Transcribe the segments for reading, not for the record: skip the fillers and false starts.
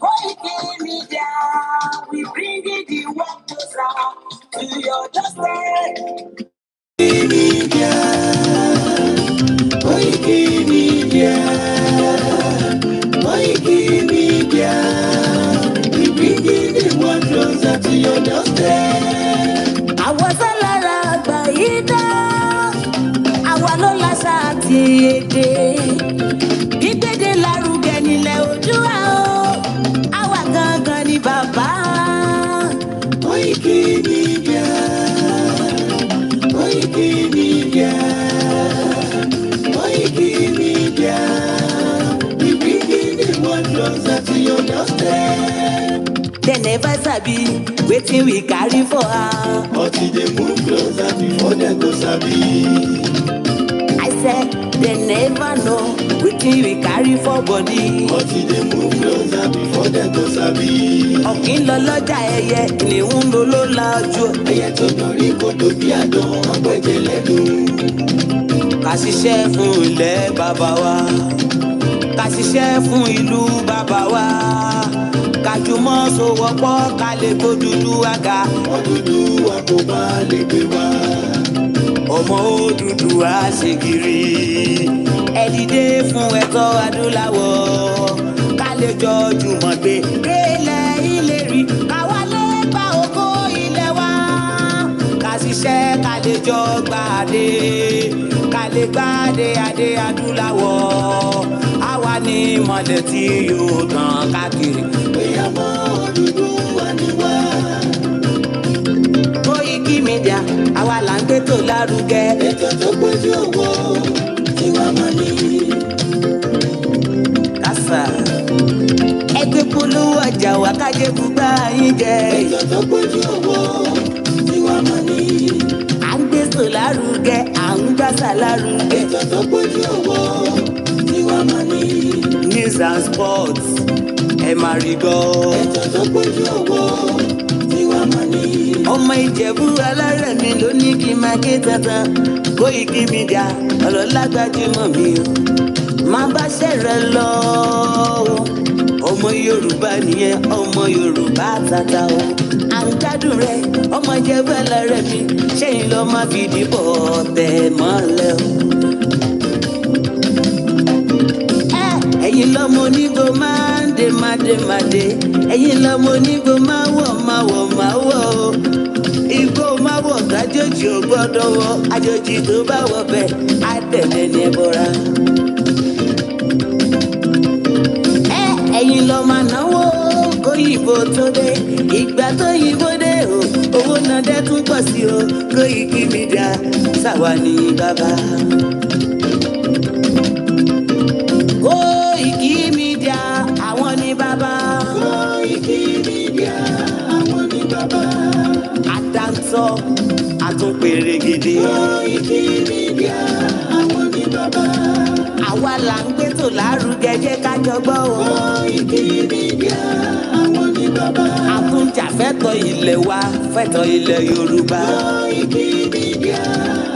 Koiki Media, we bring the world closer to your doorstep. Media, Koiki Media, Koiki Media, we bring the world closer to your doorstep. Àwa sálára àgbáyé dá, àwa ló láṣà àti èdè. Gbígbédè lárugẹ nílẹ̀ Oòduà o, àwa gangan ni bàbá. Koiki Media, Koiki Media, Koiki Media, we bring the world closer to your doorstep. They never sabi wetin we carry for her, but e dey move closer before dem go sabi. I said they never know wetin we carry for body, but e dey move closer before dem go sabi. Ọ̀kín lọ lọ́jà ẹyẹ, kìnìún ló ló la ojú. Ẹyẹ tó dorí kodò bí àdán, ọgbẹ́jẹ lẹ́nu. Ká ṣiṣẹ́ fún ilẹ̀ bàbá wa, ká ṣiṣẹ́ fún ìlú bàbá wa, ká jùmọ̀ sowọ́pọ̀ ká lè kó dúdú àga. Òdúdú wa kò bá lè gbé wa. Ọmọ Odùduwà ṣègìrì, ẹ dìde fún ẹ̀tọ́ adúláwọ̀, ká lè jọ jùmọ̀ gbé délẹ̀ ìlérí, káwa lè gba ògo ilẹ̀ wa, ká ṣiṣẹ́ ká lè jọ gbàdé, ká lè gbàdé adé adúláwọ̀, àwa ni ìmọ̀lẹ̀ tí yóò tàn káàkiri. Ọmọ Odùduwà ni wá. Koiki Media, àwa là ń gbé tó lárugẹ. Ètò tó péjú owó tí wàá máa ní. Kásá ẹgbẹ́ polówó ọjà wà kájé bùbá yín jẹ. Ètò tó péjú owó tí wàá máa ní. À ń gbé tó lárugẹ, à ń gbàsà lárugẹ. Ètò tó péjú owó tí wàá máa ní. News and sports ẹ máa rí gbọ́. Ètò tó péjú owó tí wàá máa ní. Ọmọ Ìjẹ̀bú alárẹ̀ mi ló ní kí n máa ké tantan. Koiki Media ọlọ́lá gbajúmọ̀ mi o, má bá ṣẹ̀rẹ̀ lọ o. Ọmọ Yorùbá nìyẹn, ọmọ Yorùbá tata o. À ń gbádùn rẹ, ọmọ Ìjẹ̀bú alárẹ̀ mi, ṣẹ́yìn lọ má fi dìbò tẹ̀ mọ́lẹ̀ o. Ẹ̀yin lọ́mọ onígbò máa ń dé mádémádé, ẹ̀yin lọ́mọ onígbò máa wọ̀ máa wọ̀ máa wọ̀ o. Igbó máa wọ̀ kájòjì ò gbọ́dọ̀ wọ̀, àjòjì tó bá wọ̀ bẹ́ẹ̀ á tẹ̀lé ní ẹbọra. Ẹ̀yin lọ máa náwó kóyìnbó tó dé, ìgbà tó yìnbó dé o, owó náà dẹ́ tún pọ̀ sí o. Koiki Media ṣàwa ní bàbá. Koiki Media, àwọn ni bàbá. Koiki Media, àwọn ni bàbá. Àdáńtọ́, àtúnpèrè gidi. Koiki Media, àwọn ni bàbá. Àwa là ń gbé tó lárugẹ, jẹ́ ká jọ gbọ́ o. Koiki Media, àwọn ni bàbá. Àtúnjàfẹ́tọ̀ ilẹ̀ wa, fẹ́tọ̀ ilẹ̀ Yorùbá. Koiki Media,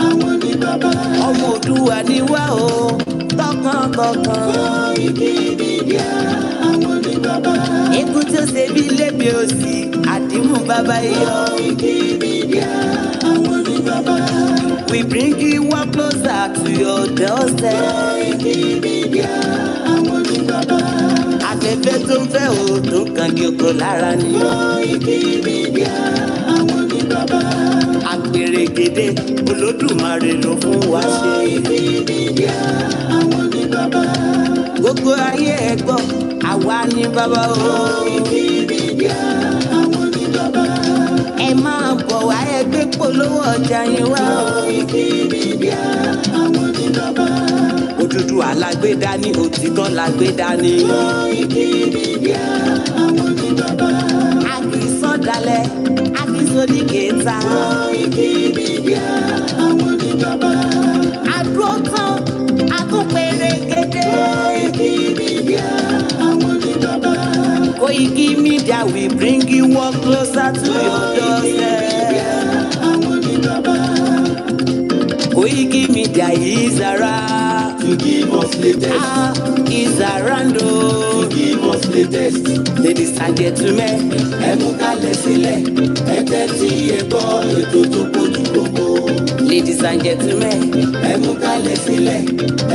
àwọn ni bàbá. Ọmọ Oòduà ni wá o, tọkàntọkàn. Koiki Media, àwọn ni bàbá. Ikú tí ó ṣe bí lébi òsì, àdìmú bàbá yọ. Koiki Media, àwọn ni bàbá. We bring you one closer to your doorstep. Koiki Media, àwọn ni bàbá. Afẹ́fẹ́ tó ń fẹ́ o tó ń kan kí oko lára ni. Koiki Media, àwọn ni bàbá. Àpèrègèdè Olódùmarè ló fún wa ṣe. Koiki Media, àwọn ni bàbá. Gbogbo ayé ẹ gbọ́, àwa ni bàbá o. Koiki Media, àwọn ni bàbá. Ẹ máa bọ̀ wá ẹgbẹ́ polówó ọjà yín wá. Koiki Media, àwọn ni bàbá. Odùduwà la gbé dání, òtítọ́ la gbé dání. Koiki Media, àwọn ni bàbá. A kì í sọ̀dálẹ̀, a kì í sódìkẹta. Koiki Media, àwọn ni bàbá. Àdúró tán, àtúnpèrè kéde. Koiki Media, àwọn ni bàbá. Koiki Media, we bring you one closer to your doorstep. Àwọn ni bàbá. Koiki Media is around to give us latest. Is around to give us latest. Ladies and gentlemen, ẹ mú kalẹ̀ sílẹ̀, ẹ tẹ́tí ẹ gbọ́ ètò tó kojú gbogbo. Ladies and gentlemen, ẹ mú kalẹ̀ sílẹ̀,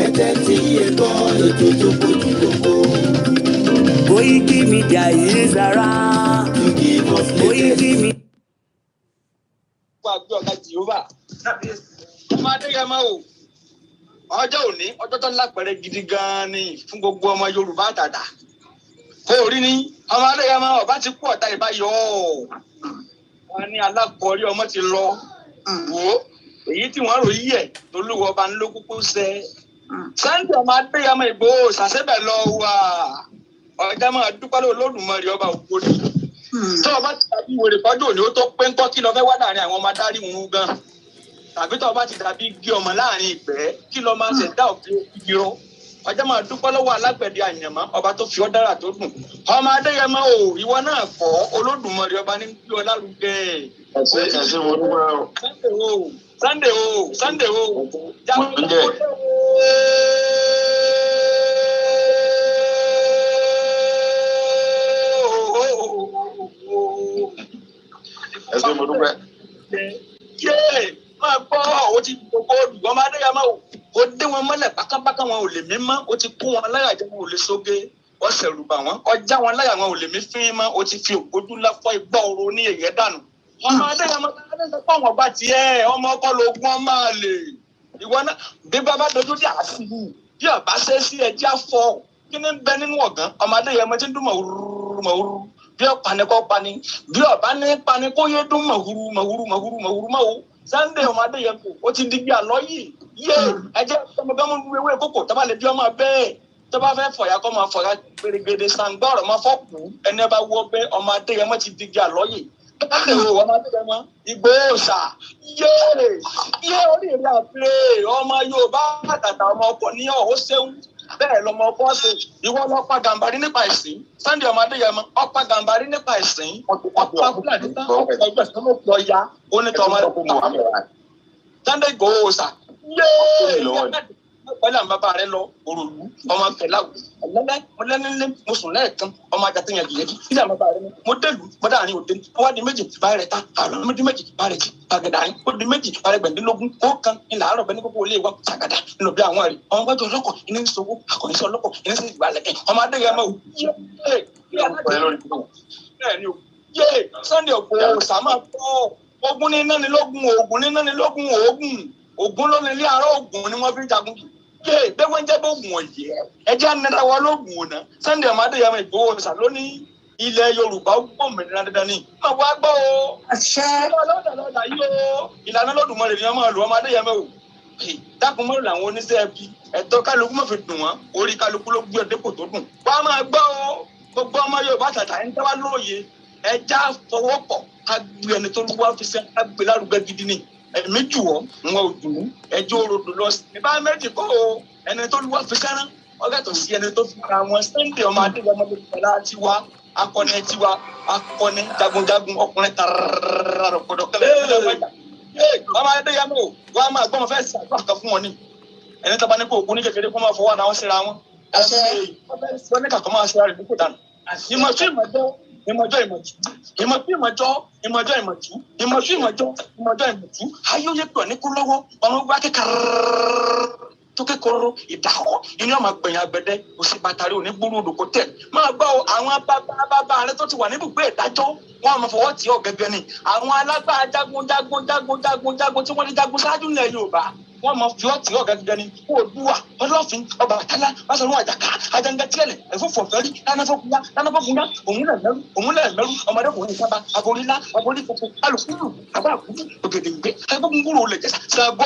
ẹ tẹ́tí ẹ gbọ́ ètò tó kojú gbogbo. Koiki Media is around to give us latest. Koiki Media. Àgbẹ̀ ọ̀gá Jehova ọmọ Adéyẹmọ o ọjọ́ òní ọjọ́ tó lápẹ̀rẹ̀ gidi gan-an ni fún gbogbo ọmọ Yorùbá àtàtà kó rí ni ọmọ Adéyẹmọ ọba ti kú ọ̀tá ìbáyọ̀ wọn ní alákọ̀ọ́rí ọmọ ti lọ wò ó èyí tí wọ́n rò yí ẹ̀ lólúwọ ọba ńlókùkù sẹ́ Sunday ọmọ Adéyẹmọ Ìgbòho ṣàṣẹ́bẹ̀ lọ wà ọjà máa dúpẹ́ lọ́wọ́ Olódùmarè ọba ògbóni tó o bá ti dàbí wèrè pọ́jù òní ó tó pé ńkọ́ kí lọ fẹ́ wá láàrin àwọn ọmọ adarí wọn gan tàbí tó o bá ti dàbí gé ọmọ láàrin ìgbẹ́ kí lọ máa ṣẹ̀dá òfin ìgbìrọ̀ ọjọ́ máa dúpẹ́ lọ́wọ́ alágbẹ̀dẹ àyànmọ́ ọba tó fi ọ́ dára tó dùn ọmọ Adéyẹmọ o ìwọ náà kọ́ Olódùmarè ọba ní bí ọ lárugẹ. ẹsẹ mo dúpẹ́ o. Sunday o ẹsẹ mo dúpẹ́. Máa gbọ́ ó ti gbogbo olùgbọ́n máa dé yàmá o ó dé wọn mọ́lẹ̀ pákápáká wọn ò lè mí mọ́ ó ti kó wọn láyà jẹ́ wọn ò lè sóge wọ́n ṣẹ̀rù bà wọ́n ọjà wọn láyà wọn ò lè mí fín mọ́ ó ti fi ògbójú láfọ́ igbá oró ní èyẹ dànù. Ọmọ Adéyẹmọ sọ pé àwọn ọba tiẹ̀ ọmọ ọkọ lóògùn ọmọ àlè ìwọ náà bí bàbá dojú dé àásìwò bí ọba ṣe sí ẹjẹ afọ kí ni bẹ nínú ọ̀gán ọmọ Adéyẹmọ ti ń dún mọ̀wúrú bí ọ̀pani kọ́ pani bí ọba ní pani kó yé dún mọ̀wúrú mọ́ o. Sunday ọmọ Adéyẹmọ ó ti di bí àlọ́ yìí yé ẹjẹ ọmọbẹ́mú ewé kókò tó bá lè bí ọmọ bẹ́ẹ̀ tó bá fẹ́ fọ̀yà kọ́ máa fọ̀yà gbèrègbèrè sàǹgbà ọ̀rọ̀ máa fọ́ọ̀kù ẹni ẹ bá wọ bẹ́ ọmọ Adéyẹmọ ti di bí àlọ́ yìí káàkiri ọmọ Adéyẹmọ Ìgbòho ṣà yé orí ìrìn àpèrè ọmọ Yorùbá àtàtà ọmọ ọkọ ní ọ̀hó ṣéun bẹ́ẹ̀ lọmọ ọkọ ṣe ìwọ lọ́pàá Gàmbàrí nípa ìsìn Sunday ọmọ Adéyẹmọ ọ̀pá Gàmbàrí nípa ìsìn ọ̀pá Fúlàní tán ọ̀pá ẹgbẹ̀sán ló pọ̀ ya onítọ̀ ọmọ Sunday Ìgbòho ṣà pẹ̀lú àwọn bàbá rẹ lọ òròlú ọmọ kẹláwù ọlẹ́nilé mo sùn lẹ́ẹ̀kan ọmọ ajá yẹn jìyẹn ilé àwọn bàbá rẹ mo délù mo dáhàrin òde wọ́n di méjì bá rẹ ta àrùn méjì bá rẹ jì àgàdà yín ó di méjì bá rẹ gbẹ̀ndínlógún ó kan ilà àárọ̀ bẹ́ẹ̀ ní gbogbo ilé wa àgàdà nínú bí àwọn rẹ ọmọ gbẹ́jọ ọlọ́kọ̀ iná ń sowó àkọ́níṣẹ́ ọlọ́kọ̀ iná sì gbà lẹ́kẹ̀ ọmọ Adéyẹmọ Sunday Ìgbòho sàmà pọ̀ ogun ní nánilógún ogun ní nánilógún ogun ló ní ilé àárọ̀ ogun ni wọ́n fi jagun bẹ́ẹ̀ wọ́n jẹ́ bóògùn ọ̀yẹ́ ẹjẹ́ anẹ́ta wa lóògùn ọ̀nà Sunday ọmọ Adéyẹmọ Ìgbòho ṣà lónìí ilẹ̀ Yorùbá gbòmìnira dandan ni máa wá gbọ́ o lọ́dà yìí o ìlànà Olódùmarè ni wọ́n máa lò ọmọ Adéyẹmọ o dákun mọ́rù làwọn oníṣẹ́ ẹbí ẹ̀tọ́ kálukú má fi dùn wọ́n orí kálukú ló gbé ọdẹ́kò tó dùn wá máa gbọ́ o gbogbo ọmọ Yorùbá tàtà ń tẹ́wá lóye ẹja fọwọ́pọ̀ ká gbé ẹni tó wá fi sẹ́ ká gbé lárugẹ gidi ni ẹ̀mí jù ọ́ wọn ò dùn ẹjọ́ òrodò lọ sí ní bá méjì kọ́ o ẹni tó lùwà fi sẹ́rán ọ̀gẹ́tọ̀ sí ẹni tó fi ra wọn Sunday ọmọ Adéyẹmọ lọ́la tiwa akọni tiwa akọni jagunjagun ọkùnrin tààrà rọ̀gbọ̀dọ̀kẹ́lẹ́ ọmọ Adéyẹmọ wọn a máa gbọ́ wọn fẹ́ sàgbà kan fún wọn ni ẹni tó bá ní kó òkú ní kékeré kó máa fọwọ́ ara wọn síra wọn wọn ní kàkọ́ máa ṣe ara rẹ̀ dípò dànù ìmọ̀jú ayóyè pọ̀ ní kú lọ́wọ́ ọmọ gbá kékeré tó kékeré ìdáhọ́ inú ọmọ gbẹ̀yìn agbẹ̀dẹ òsì bàtàrí òní gbúrú òdòkó tẹ̀ máa gbọ́ àwọn bàbá rẹ tó ti wà níbùgbé ìdájọ́ wọn máa fọwọ́ tì ọ́ gẹ́gẹ́ ni àwọn alágbára jagun tí wọ́n ní jagun ṣáájú ilẹ̀ Yorùbá wọ́n máa fi ọ́ tì ọ́ gẹ́gẹ́ ni Oòduà Ọlọ́fin Ọbàtálá Báṣọ̀run Àjàká Àjàngàtìẹ̀lẹ̀ ẹ̀fọ́fọ̀fẹ́rí lánàfọ́kúnyá òun lẹ̀ mẹ́rú ọmọdékùnrin sábà aborílá aborí funfun alùpùpù àbá àkútù ògèdèǹgbé agbógungbòrò olè jẹ́sà Ṣàngó.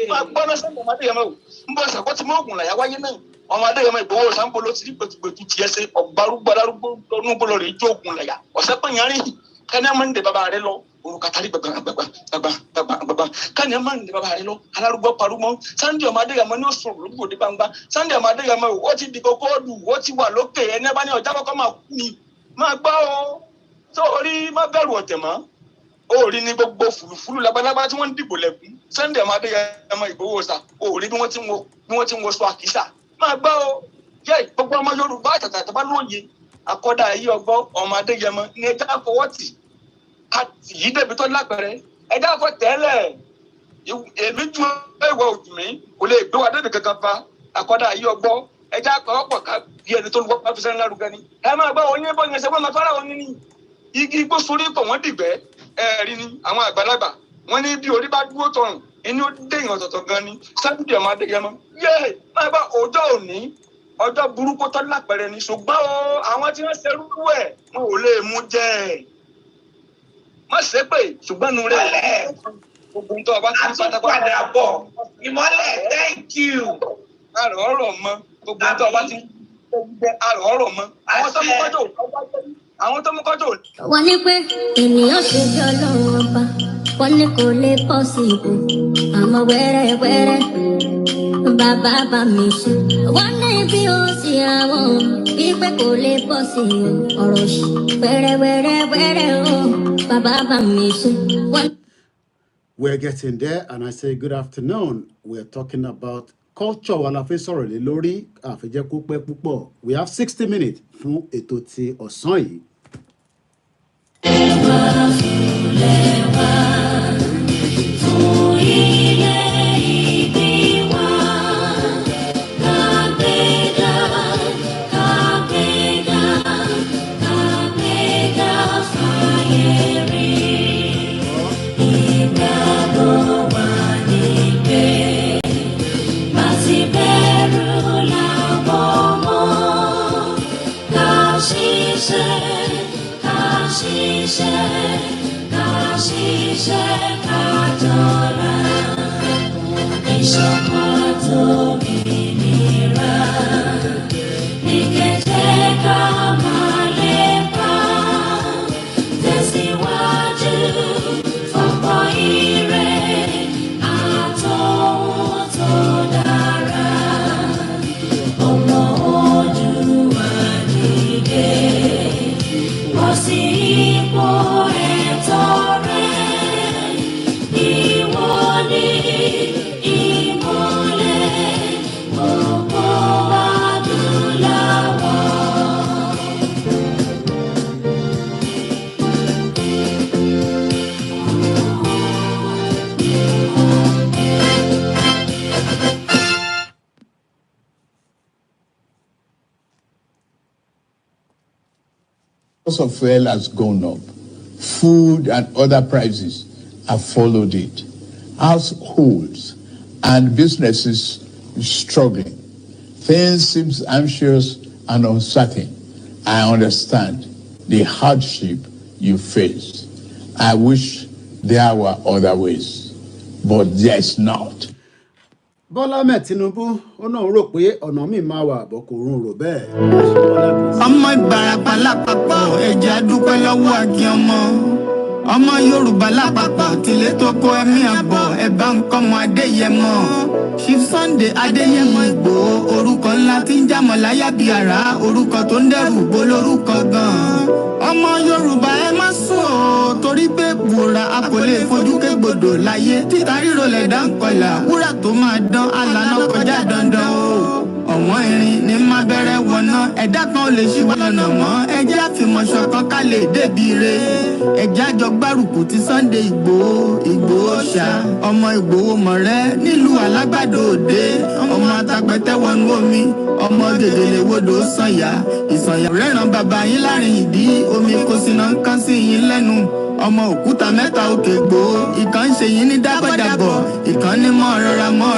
máa gbọ́ná Sunday ọmọ Adéyẹmọ o ń bọ́ Ṣàngó tí mọ́ ògùn làyà wáyé náà ọmọ Adéyẹmọ Ìgbòho Ṣàngó ló ti rí gbẹ̀tugbẹ̀tu tiẹ̀ ṣe ọ̀gbárùgbọ̀dárúgbó onúgbòlò rẹ̀ jó ògùn làyà ọ̀sẹ̀ pé yẹn rìn kẹ́ni ẹ̀ máa ń de bàbá rẹ lọ orúkàtàrí gbàgbà kẹ́ni ẹ̀ máa ń de bàbá rẹ lọ alárúgbó parúmọ́ Sunday ọmọ Adéyẹmọ ní oṣù olùgbòde gbangba Sunday ọmọ Adéyẹmọ ó ti di kókó ọdù ó ti wà lókè ẹni ẹ bá ní ọjà kọ́kọ́ máa kú ni máa gbọ́ o Sorry, my bell water, ma. Oh, rí ní gbogbo fùlùfùlù labalábá tí wọ́n dìbò lẹ́kùn Sunday ọmọdé ọmọ Ìgbòho sà ó rí bí wọ́n ti ń wo sọ àkísà máa gbọ́ ó yẹ gbogbo ọmọ Yorùbá àtàtà tó bá lóye àkọ́dá ayé ọgbọ́ ọmọ Adéyẹmọ ní ẹja fọwọ́tì àti yìí débi tó lápẹ̀rẹ̀ ẹja fọ tẹ́lẹ̀ èmi ju ìwọ òjì mi kò lè gbé wa débi kankan fa àkọ́dá ayé ọgbọ́ ẹja pọ̀pọ̀ ká bí ẹni tó ń wọ́pọ̀ fi sẹ́ni lárugẹ ni ẹ máa gbọ́ oyin bọ́ yẹn ṣe wọ́n máa fara oyin ni igi igbó sórí pọ̀ wọ́n dìgbẹ́ ẹ̀rí ni àwọn àgbàlagbà wọ́n ní bí orí bá dúró tọrùn inú déyìn ọ̀tọ̀ọ̀tọ̀ gan ni Sunday ọmọ Adéyẹmọ yé máa bá ọjọ́ òní ọjọ́ burúkú tó lápẹ̀rẹ̀ ni ṣùgbọ́n o àwọn tí wọ́n ṣerú ẹ̀ wọn ò lè mú jẹ́ má ṣe pé ṣùgbọ́n nu rẹ̀ gbogbo tó ọba tí wọ́n pátápátá bọ̀ ìmọ́lẹ̀ thank you àrò ọ̀rọ̀ mọ́ gbogbo tó ọba tí wọ́n àrò ọ̀rọ̀ mọ́ àwọn tó mú kọ́jọ́ wọ́n ní pé ènìyàn ṣe bí Ọlọ́run ọba wọ́n ní kò lè pọ̀ sí ipò àmọ́ wẹ́rẹ́wẹ́rẹ́ bàbá bá mi ṣe wọ́n ní bí ó sì àwọn wípé kò lè pọ̀ sí ọ̀rọ̀ ṣì wẹ́rẹ́wẹ́rẹ́ o bàbá bá mi ṣe wọ́n. We're getting there, and I say good afternoon. We're talking about culture. We have 60 minutes fún ètò ti ọ̀sán yìí. Cost of fuel has gone up. Food and other prices have followed it. Households and businesses struggling. Things seem anxious and uncertain. I understand the hardship you face. I wish there were other ways, but there's not. Bọ́lá Ahmed Tinubu ó náà rò pé ọ̀nà míì máa wà bọ́ kò rún rò bẹ́ẹ̀. ọmọ Ìbàràpá lápapọ̀ ẹ̀jẹ̀ adúpẹ́ lọ́wọ́ àkí ọmọ Yorùbá lápapọ̀ tìlẹ̀ tó kó ẹ̀mí àbọ̀ ẹ̀bá nǹkan mọ Adéyẹmọ Chief Sunday Adéyẹmọ Ìgbòho orúkọ ńlá tí ń jámọ̀ láyà bí àrá orúkọ tó ń dẹrù bó lórúkọ gan-an ọmọ Yorùbá ẹ má sùn o torí pé bùrà a kò lè fojú kégbodò láyé títa ríro lẹ̀dá ń kọlà wúrà tó máa dán alànà kọjá dandan o ọ̀wọ́n irin ní má bẹ̀rẹ̀ wọ̀nà ẹ̀dá kan ò lè ṣí wa lọ́nà mọ́ ẹjẹ́ àfìmọ̀ṣọ kan ká lè débi re ẹjẹ́ àjọ gbárùkù ti Sunday Ìgbòho ṣá ọmọ Ìgbòho mọ̀rẹ́ nílùú Alágbàdo Òde ọmọ Atapẹ̀tẹ̀ wọnú omi ọmọ gègèlè wodò sànyà ìsànyà rẹ̀ràn bàbá yín láàrin ìdí omi kò sí náà ń kán sí yín lẹ́nu ọmọ òkúta mẹ́ta òkè gbòó ìkan ń ṣe yín ní dábọ̀dàbọ̀ ìkan ní mọ́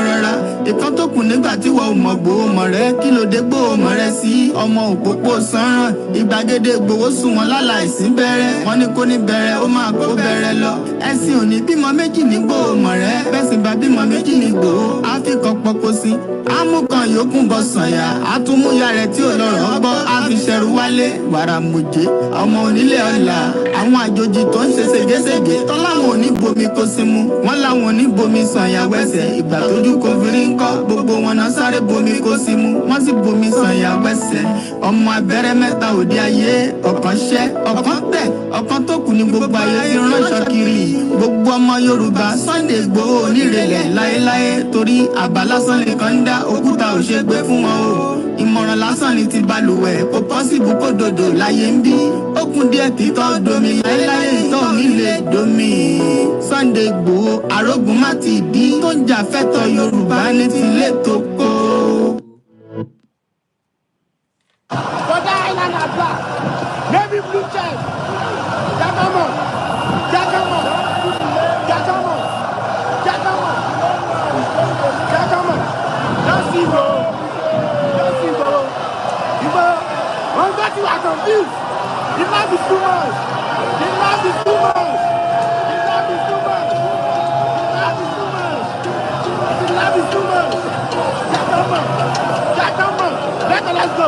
rọra ìkan tó kù nígbà tí wọ́n mọ̀ gbòó mọ̀ rẹ́ kí ló dé gbòó mọ̀ rẹ́ sí ọmọ òpópó sanran ìgbàgede gbòó sùn wọn láláìsí bẹ̀rẹ̀ wọn ní kó ní bẹ̀rẹ̀ ó máa kó bẹ̀rẹ̀ lọ ẹ̀sìn òní bímọ méjì ní gbòó mọ̀ rẹ́ bẹ́sìn bá bímọ méjì ní gbòó àfikàn pọ̀kọ sí amúkan yòókù bọ̀ sànyà àtúmúyà rẹ̀ tí ò lọ́rọ̀ gbọ́ fi ṣẹrù wálé wàrà mùjé ọmọ onílé ọ̀la àwọn àjòjì tó ń ṣe ségesège tán láwọn ò ní bomi kó sí mu wọ́n láwọn ò ní bomi sàn ìyàwó ẹsẹ̀ ìgbà tójú kò fi rí ńkọ́ gbogbo wọn náà sáré bomi kó sí mu wọ́n sì bomi sàn ìyàwó ẹsẹ̀ ọmọ abẹ́rẹ́ mẹ́ta òde ayé ọ̀kan ṣẹ́ ọ̀kan tẹ̀ ọ̀kan tó kù ní gbogbo ayé fi ránṣọ kiri gbogbo ọmọ Yorùbá Sunday Igboho onírèlẹ̀ láéláé torí àbá lásán nìkan ń dá òkúta ò ṣe gbé fún wọn o ìmọ̀ràn lásán ni ti balùwẹ̀ kò pọ́sibú kó dòdò láyé ń bí ó kún díẹ̀ títọ́ domi láéláé ìtọ́ nílé domi Sunday Igboho arógun má ti dí tó ń jà fẹ́tọ̀ Yorùbá ní tilé tó kó. Bọ́dá Island àgbà navy blue check jákàmọ̀ jákàmọ̀ jákàmọ̀ jákàmọ̀ jákàmọ̀ lọ́sibò lọ́sibò ìbò wọ́n gbọ́ tí wà confused the love is too much the love is too much the love is too much the love is too much jákàmọ̀ jákàmọ̀ let's go.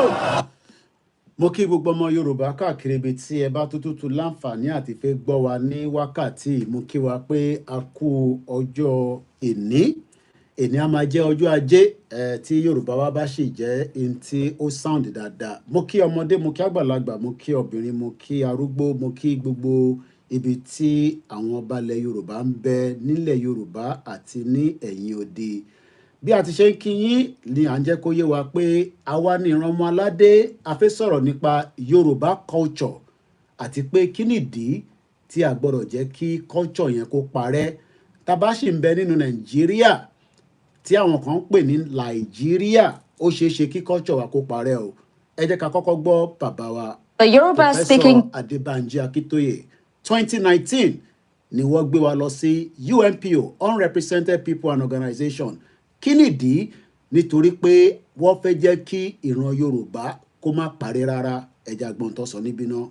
Mo kí gbogbo ọmọ Yorùbá káàkiri ibi tí ẹ bá tútù láǹfààní àti fẹ́ gbọ́ wa ní wákàtí mo kí wa pé a kú ọjọ́ èní a máa jẹ́ ọjọ́ ajé tí Yorùbá wa bá sì jẹ́ in tí ó sound dáadáa mo kí ọmọdé mo kí àgbàlagbà mo kí obìnrin mo kí arúgbó mo kí gbogbo ibi tí àwọn ọba ilẹ̀ Yorùbá ń bẹ nílẹ̀ Yorùbá àti ní ẹ̀yìn odi bí a ti ṣe ń kí yín ni à ń jẹ́ kó yé wa pé àwa ni ìran ọmọ aládé a fẹ́ sọ̀rọ̀ nípa Yorùbá culture àti pé kí nìdí tí a gbọ́dọ̀ jẹ́ kí culture yẹn kó parẹ́ tá bá sì ń bẹ nínú Nàìjíríà tí àwọn kan ń pè ní Nàìjíríà ó ṣeé ṣe kí culture wa kó parẹ́ o ẹ jẹ́ ká kọ́kọ́ gbọ́ bàbá wa Professor Adébánjí Akíntóyè 2019 ni wọ́n gbé wa lọ sí UNPO Unrepresented People and Organization kí nìdí nítorí pé wọ́n fẹ́ jẹ́ kí ìran Yorùbá kó má parẹ́ rárá ẹja gbọ́n tó sọ níbí náà.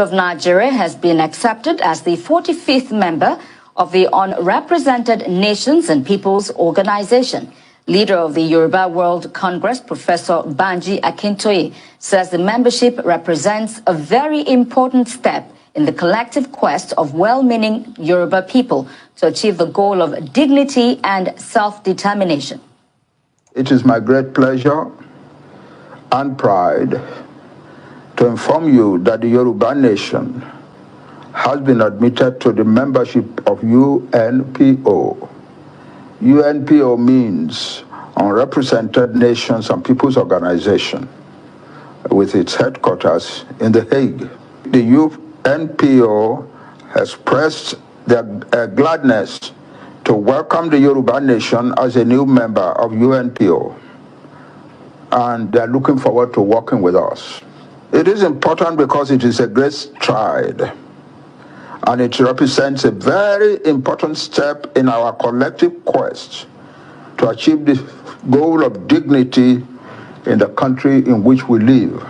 Of Nigeria has been accepted as the 45th member of the Unrepresented Nations and Peoples Organization. Leader of the Yoruba World Congress, Professor Banji Akintoye, says the membership represents a very important step in the collective quest of well-meaning Yoruba people to achieve the goal of dignity and self-determination. It is my great pleasure and pride to inform you that the Yoruba Nation has been admitted to the membership of UNPO. UNPO means Unrepresented Nations and Peoples Organization, with its headquarters in The Hague. The UNPO has expressed their gladness to welcome the Yoruba Nation as a new member of UNPO, and they're looking forward to working with us. It is important because it is a great stride, and it represents a very important step in our collective quest to achieve the goal of dignity in the country in which we live,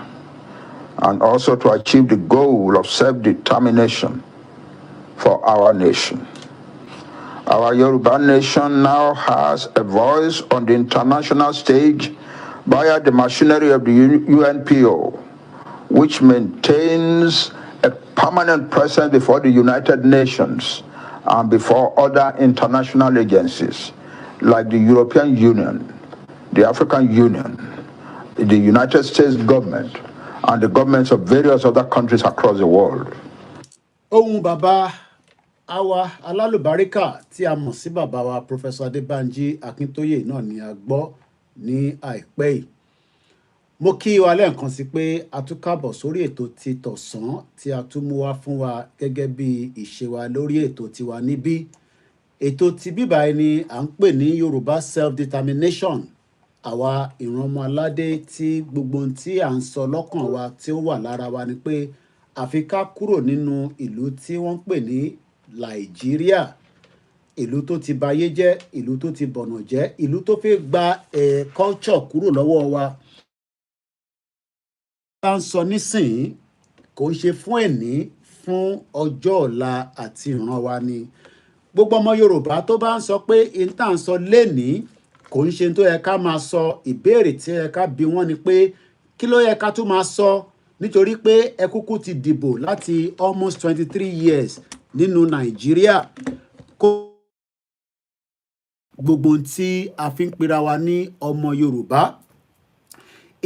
and also to achieve the goal of self-determination for our nation. Our Yoruba Nation now has a voice on the international stage via the machinery of the UNPO, which maintains a permanent presence before the United Nations and before other international agencies like the European Union, the African Union, the United States government, and the governments of various other countries across the world. Ohun bàbá àwa alálùbáríkà tí a mọ̀ sí bàbá wa Professor Adébánjí Akíntóyè náà ni a gbọ́ ní àìpẹ́ yìí. Mo kí wa lẹ́ẹ̀kan sí pé a tún kábọ̀ sórí ètò ti tọ̀sán tí a tún mú wá fún wa gẹ́gẹ́ bí ìṣe wa lórí ètò tiwa níbí. Ètò ti bíbá ẹni à ń pè ní Yorùbá self-determination. Àwa ìran ọmọ aládé tí gbogbo ohun tí à ń sọ lọ́kàn wa tí ó wà lára wa ni pé àfi ká kúrò nínú ìlú tí wọ́n ń pè ní Nàìjíríà, ìlú tó ti bayé jẹ́, ìlú tó ti bọ̀nà jẹ́, ìlú tó fẹ́ gba culture kúrò lọ́wọ́ wa. Bá ń sọ nísìnyí kò ń ṣe fún ẹ̀ní fún ọjọ́ ọ̀la àti ìran wa ni. Gbogbo ọmọ Yorùbá tó bá ń sọ pé ìta ń sọ lénìí kò ń ṣe tó yẹ ká máa sọ ìbéèrè tí ẹ ká bi wọ́n ni pé kí ló yẹ ká tún máa sọ nítorí pé ẹ kúkú ti dìbò láti almost 23 years nínú Nàìjíríà kó gbogbo tí a fi ń pera wa ní ọmọ Yorùbá.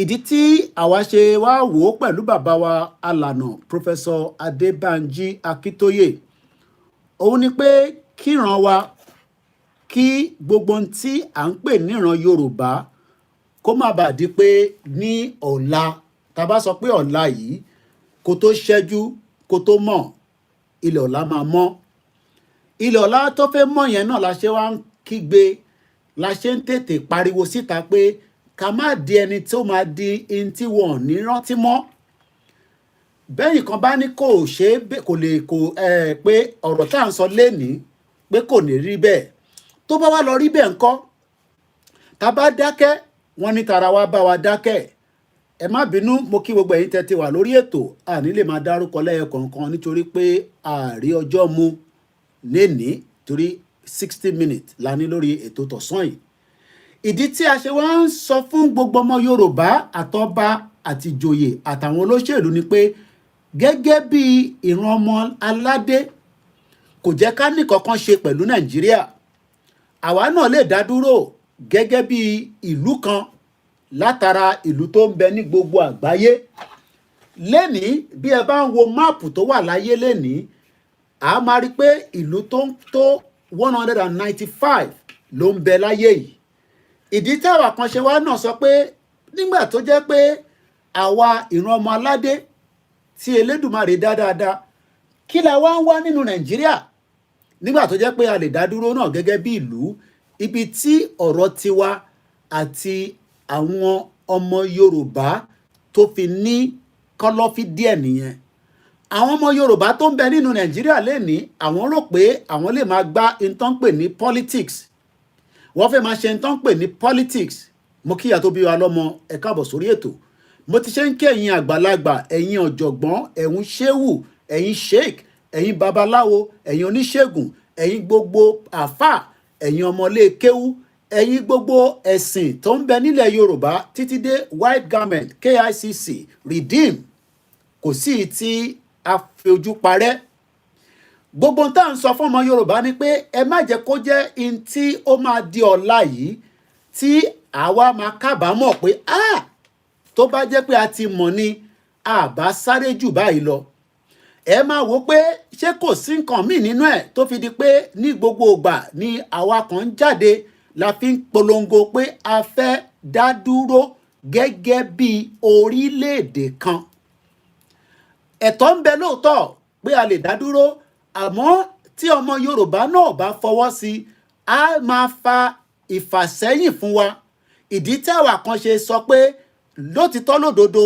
Ìdí tí àwa ṣe wá wò ó pẹ̀lú bàbá wa alànà Professor Adébánjí Akíntóyè òun ni pé kíran wa kí gbogbo tí à ń pè níran Yorùbá kó má bàa di pé ní ọ̀la tá a bá sọ pé ọ̀la yìí kó tó ṣẹ́jú kó tó mọ̀ ilẹ̀ ọ̀la máa mọ́. Ilẹ̀ ọ̀la tó fẹ́ mọ̀ yẹn náà la ṣe wá ń kígbe la ṣe ń tètè pariwo síta pé ká má di ẹni tó máa di ẹni tí wọn ò ní rántí mọ́. Bẹ́yìn kan bá ní kò ṣe kò lè pé ọ̀rọ̀ tá à ń sọ lénìí pé kò ní rí bẹ́ẹ̀ tó bá wá lọ rí bẹ́ẹ̀ ńkọ́ tá a bá dákẹ́ wọ́n ní tara wa bá wa dákẹ́. Ẹ má bínú mo kí gbogbo ẹ̀yin tẹ́tí wà lórí ètò àní lè máa dárúkọ lẹ́yọ kọ̀ọ̀kan nítorí pé ààrí ọjọ́ mu lénìí torí 60 minutes la ní lórí ètò tọ̀sán yìí. Ìdí tí a ṣe wá ń sọ fún gbogbo ọmọ Yorùbá àtọba àti ìjòyè àtàwọn olóṣèlú ni pé gẹ́gẹ́ bí ìran ọmọ aládé kò jẹ́ ká ní kankan ṣe pẹ̀lú Nàìjíríà. Àwa náà lè dá dúró gẹ́gẹ́ bí ìlú kan látara ìlú tó ń bẹ ní gbogbo àgbáyé. Lénìí bí ẹ bá ń wo máàpù tó wà láyé lénìí a máa rí pé ìlú tó ń tó 195 ló ń bẹ láyé yìí. Ìdí táwa kan ṣe wá náà sọ pé nígbà tó jẹ́ pé àwa ìran ọmọ aládé tí Elédùmarè dá dáadáa kí la wá ń wá nínú Nàìjíríà nígbà tó jẹ́ pé a lè dá dúró náà gẹ́gẹ́ bí ìlú ibi tí ọ̀rọ̀ tiwa àti àwọn ọmọ Yorùbá tó fi ní kọ́lọ́fí díẹ̀ nìyẹn. Àwọn ọmọ Yorùbá tó ń bẹ nínú Nàìjíríà lénìí àwọn rò pé àwọn lè máa gbá nǹkan pè ní politics. Wọ́n fẹ́ máa ṣe nǹkan pè ní politics. Mo kíyà tó bí wa lọ́mọ ẹ káàbọ̀ sórí ètò. Mo ti ṣe ń kí ẹ̀yin àgbàlagbà, ẹ̀yin ọ̀jọ̀gbọ́n, ẹ̀yin ṣéwù, ẹ̀yin sheik, ẹ̀yin babaláwo, ẹ̀yin oníṣègùn, ẹ̀yin gbogbo àfà, ẹ̀yin ọmọlé kéwú, ẹ̀yin gbogbo ẹ̀sìn tó ń bẹ nílẹ̀ Yorùbá títí dé white garment, KICC, redeem, kò sí tí a fi ojú parẹ́. Gbogbo tá à ń sọ fún ọmọ Yorùbá ni pé ẹ má jẹ́ kó jẹ́ in tí ó máa di ọ̀la yìí tí àwa máa kábàámọ̀ pé tó bá jẹ́ pé a ti mọ̀ ni a bá sáré jù báyìí lọ. Ẹ máa wò pé ṣé kò sí nǹkan míì nínú ẹ̀ tó fi di pé ní gbogbo ìgbà ni àwa kan ń jáde la fi ń polongo pé a fẹ́ dá dúró gẹ́gẹ́ bí orílẹ̀-èdè kan. Ẹ̀tọ́ ń bẹ lóòótọ́ pé a lè dá dúró àmọ́ tí ọmọ Yorùbá náà bá fọwọ́ sí a máa fa ìfàsẹ́yìn fún wa. Ìdí tí àwa kan ṣe sọ pé lótìtọ́ lódodo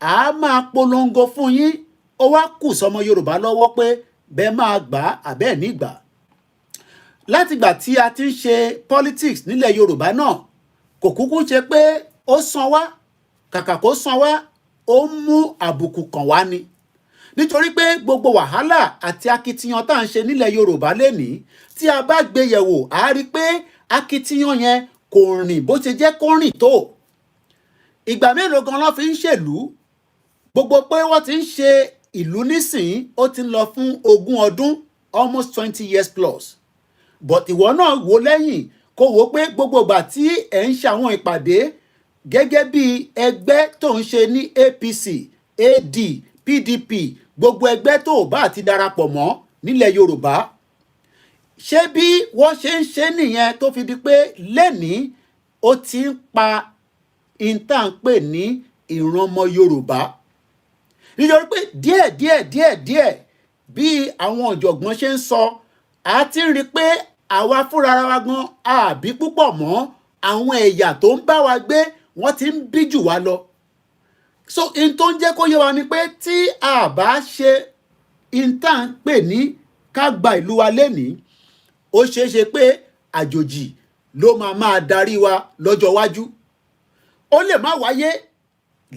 a máa polongo fún yín ó wá kù sọmọ Yorùbá lọ́wọ́ pé bẹ́ẹ̀ máa gbà àbẹ́ẹ̀ nígbà. Látìgbà tí a ti ń ṣe politics nílẹ̀ Yorùbá náà kò kúkú ṣe pé ó san wá kàkà kó san wá ó mú àbùkù kàn wá ni. Nítorí pé gbogbo wàhálà àti akitiyan tá à ń ṣe nílẹ̀ Yorùbá lénìí tí a bá gbé yẹ̀wò a rí pé akitiyan yẹn kò rìn bó ṣe jẹ́ kó rìn tó. Ìgbà mélòó gan ló fi ń ṣèlú? Gbogbo pé wọ́n ti ń ṣe ìlú nísìnyí ó ti ń lọ fún 20 ọdún almost 20 years plus. But ìwọ náà wò lẹ́yìn kó wò pé gbogbo ìgbà tí ẹ̀ ń ṣe àwọn ìpàdé gẹ́gẹ́ bí ẹgbẹ́ tó ń ṣe ní APC, AD, PDP, gbogbo ẹgbẹ́ tó bá ti darapọ̀ mọ́ nílẹ̀ Yorùbá. Ṣé bí wọ́n ṣe ń ṣe nìyẹn tó fi di pé lẹ́nìí ó ti ń pa ìtànpè ní ìran ọmọ Yorùbá. Nítorí pé díẹ̀ bí àwọn ọ̀jọ̀gbọ́n ṣe ń sọ a ti ń rí pé àwa fúnra wa gan àbí púpọ̀ mọ́ àwọn ẹ̀yà tó ń bá wa gbé wọ́n ti ń bí jù wá lọ. So in tó ń jẹ́ kó yé wa ni pé tí a bá ṣe ìtànpè ní ká gba ìlú wa lénìí ó ṣeéṣe pé àjòjì ló máa darí wa lọ́jọ́ iwájú. Ó lè má wáyé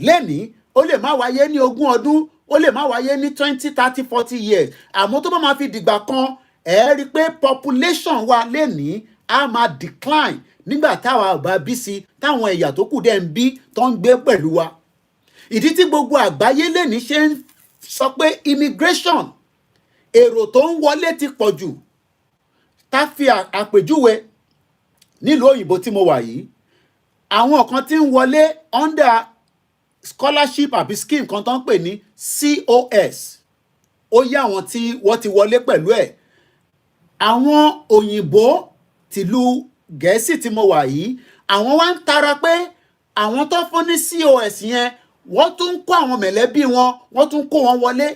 lénìí, ó lè má wáyé ní 20 ọdún, ó lè má wáyé ní 20, 30, 40 years. Àmọ́ tó bá máa fi dìgbà kan ẹ rí pé population wa lénìí á máa decline nígbà táwa ò bá bí sí táwọn ẹ̀yà tó kù dẹ̀ ń bí tó ń gbé pẹ̀lú wa. ìdí tí gbogbo àgbáyé lẹ́ni ṣe ń sọ pé immigration èrò tó ń wọlé ti pọ̀ jù. Tá fi àpèjúwe nílùú òyìnbó tí mo wà yìí, àwọn kan tí ń wọlé under scholarship àbí scheme kan tó ń pè ní COS, ó yá àwọn tí wọ́n ti wọlé pẹ̀lú ẹ̀. Àwọn òyìnbó tìlú Gẹ̀ẹ́sì tí mo wà yìí, àwọn wá ń tara pé àwọn tó fún ní COS yẹn wọ́n tún ń kó àwọn mẹ̀lẹ́bí wọn, wọ́n tún kó wọn wọlé.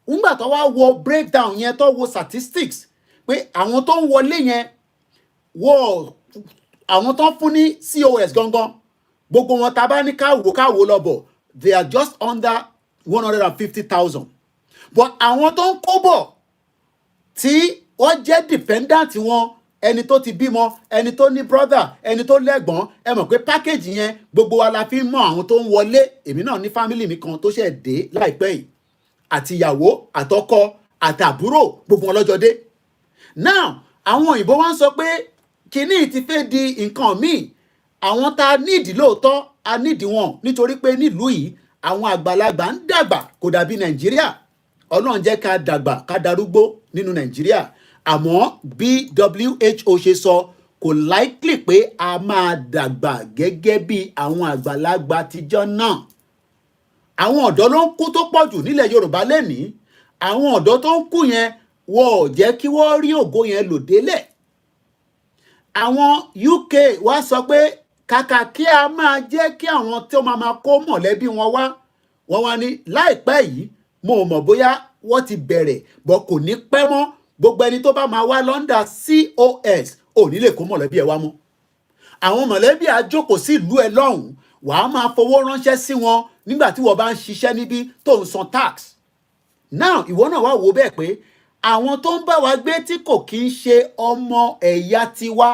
Nígbà tó wá wo breakdown yẹn, tó wo statistics pé àwọn tó ń wọlé yẹn àwọn tó fún ní COS gangan, gbogbo wọn tá bá ní káwò lọ́bọ̀, they are just under 150,000. But àwọn tó ń kó bọ̀ tí wọ́n jẹ́ dependent wọn, ẹni tó ti bímọ, ẹni tó ní brother, ẹni tó lẹ́gbọ̀n, ẹ mọ̀ pé package yẹn gbogbo wa la fi ń mọ àwọn tó ń wọlé. Èmi náà ní family mi kan tó ṣẹ̀ dé láìpẹ́ yìí, àti ìyàwó àtọkọ àtàbúrò gbogbo wọn lọ́jọ́ dé. Now àwọn òyìnbó wá ń sọ pé kíní ti fẹ́ di nǹkan míì. Àwọn tá a nídìí lóòótọ́, a nídìí wọn nítorí pé nílùú yìí àwọn àgbàlagbà ń dàgbà, kò dàbí Nàìjíríà. Ọlọ́run jẹ́ ká dàgbà ká darúgbó nínú Nàìjíríà. Àmọ́ bí WHO ṣe sọ, kò likely pé a máa dàgbà gẹ́gẹ́ bí àwọn àgbàlagbà tijọ́ náà. Àwọn ọ̀dọ́ ló ń kú tó pọ̀ jù nílẹ̀ Yorùbá lénìí. Àwọn ọ̀dọ́ tó ń kú yẹn wọ́n ò jẹ́ kí wọ́n rí ògo yẹn lò délẹ̀. Àwọn UK wá sọ pé kàkà kí a máa jẹ́ kí àwọn tí ó máa kó mọ̀lẹ́bí wọn wá, wọ́n wá ní láìpẹ́ yìí, mo mọ̀ bóyá wọ́n ti bẹ̀rẹ̀ bọ̀ kò ní pẹ́ mọ́. Gbogbo ẹni tó bá máa wá London COS ò ní lè kó mọ̀lẹ́bí ẹ wá mọ́. Àwọn mọ̀lẹ́bí á jókòó sí ìlú ẹ lọ́hùn, wàá máa fowó ránṣẹ́ sí wọn nígbà tí wọ́n bá ń ṣiṣẹ́ níbí tó ń san tax. Now ìwọ náà wá wò bẹ́ẹ̀ pé àwọn tó ń bá wa gbé tí kò kí ń ṣe ọmọ ẹ̀yà tiwa,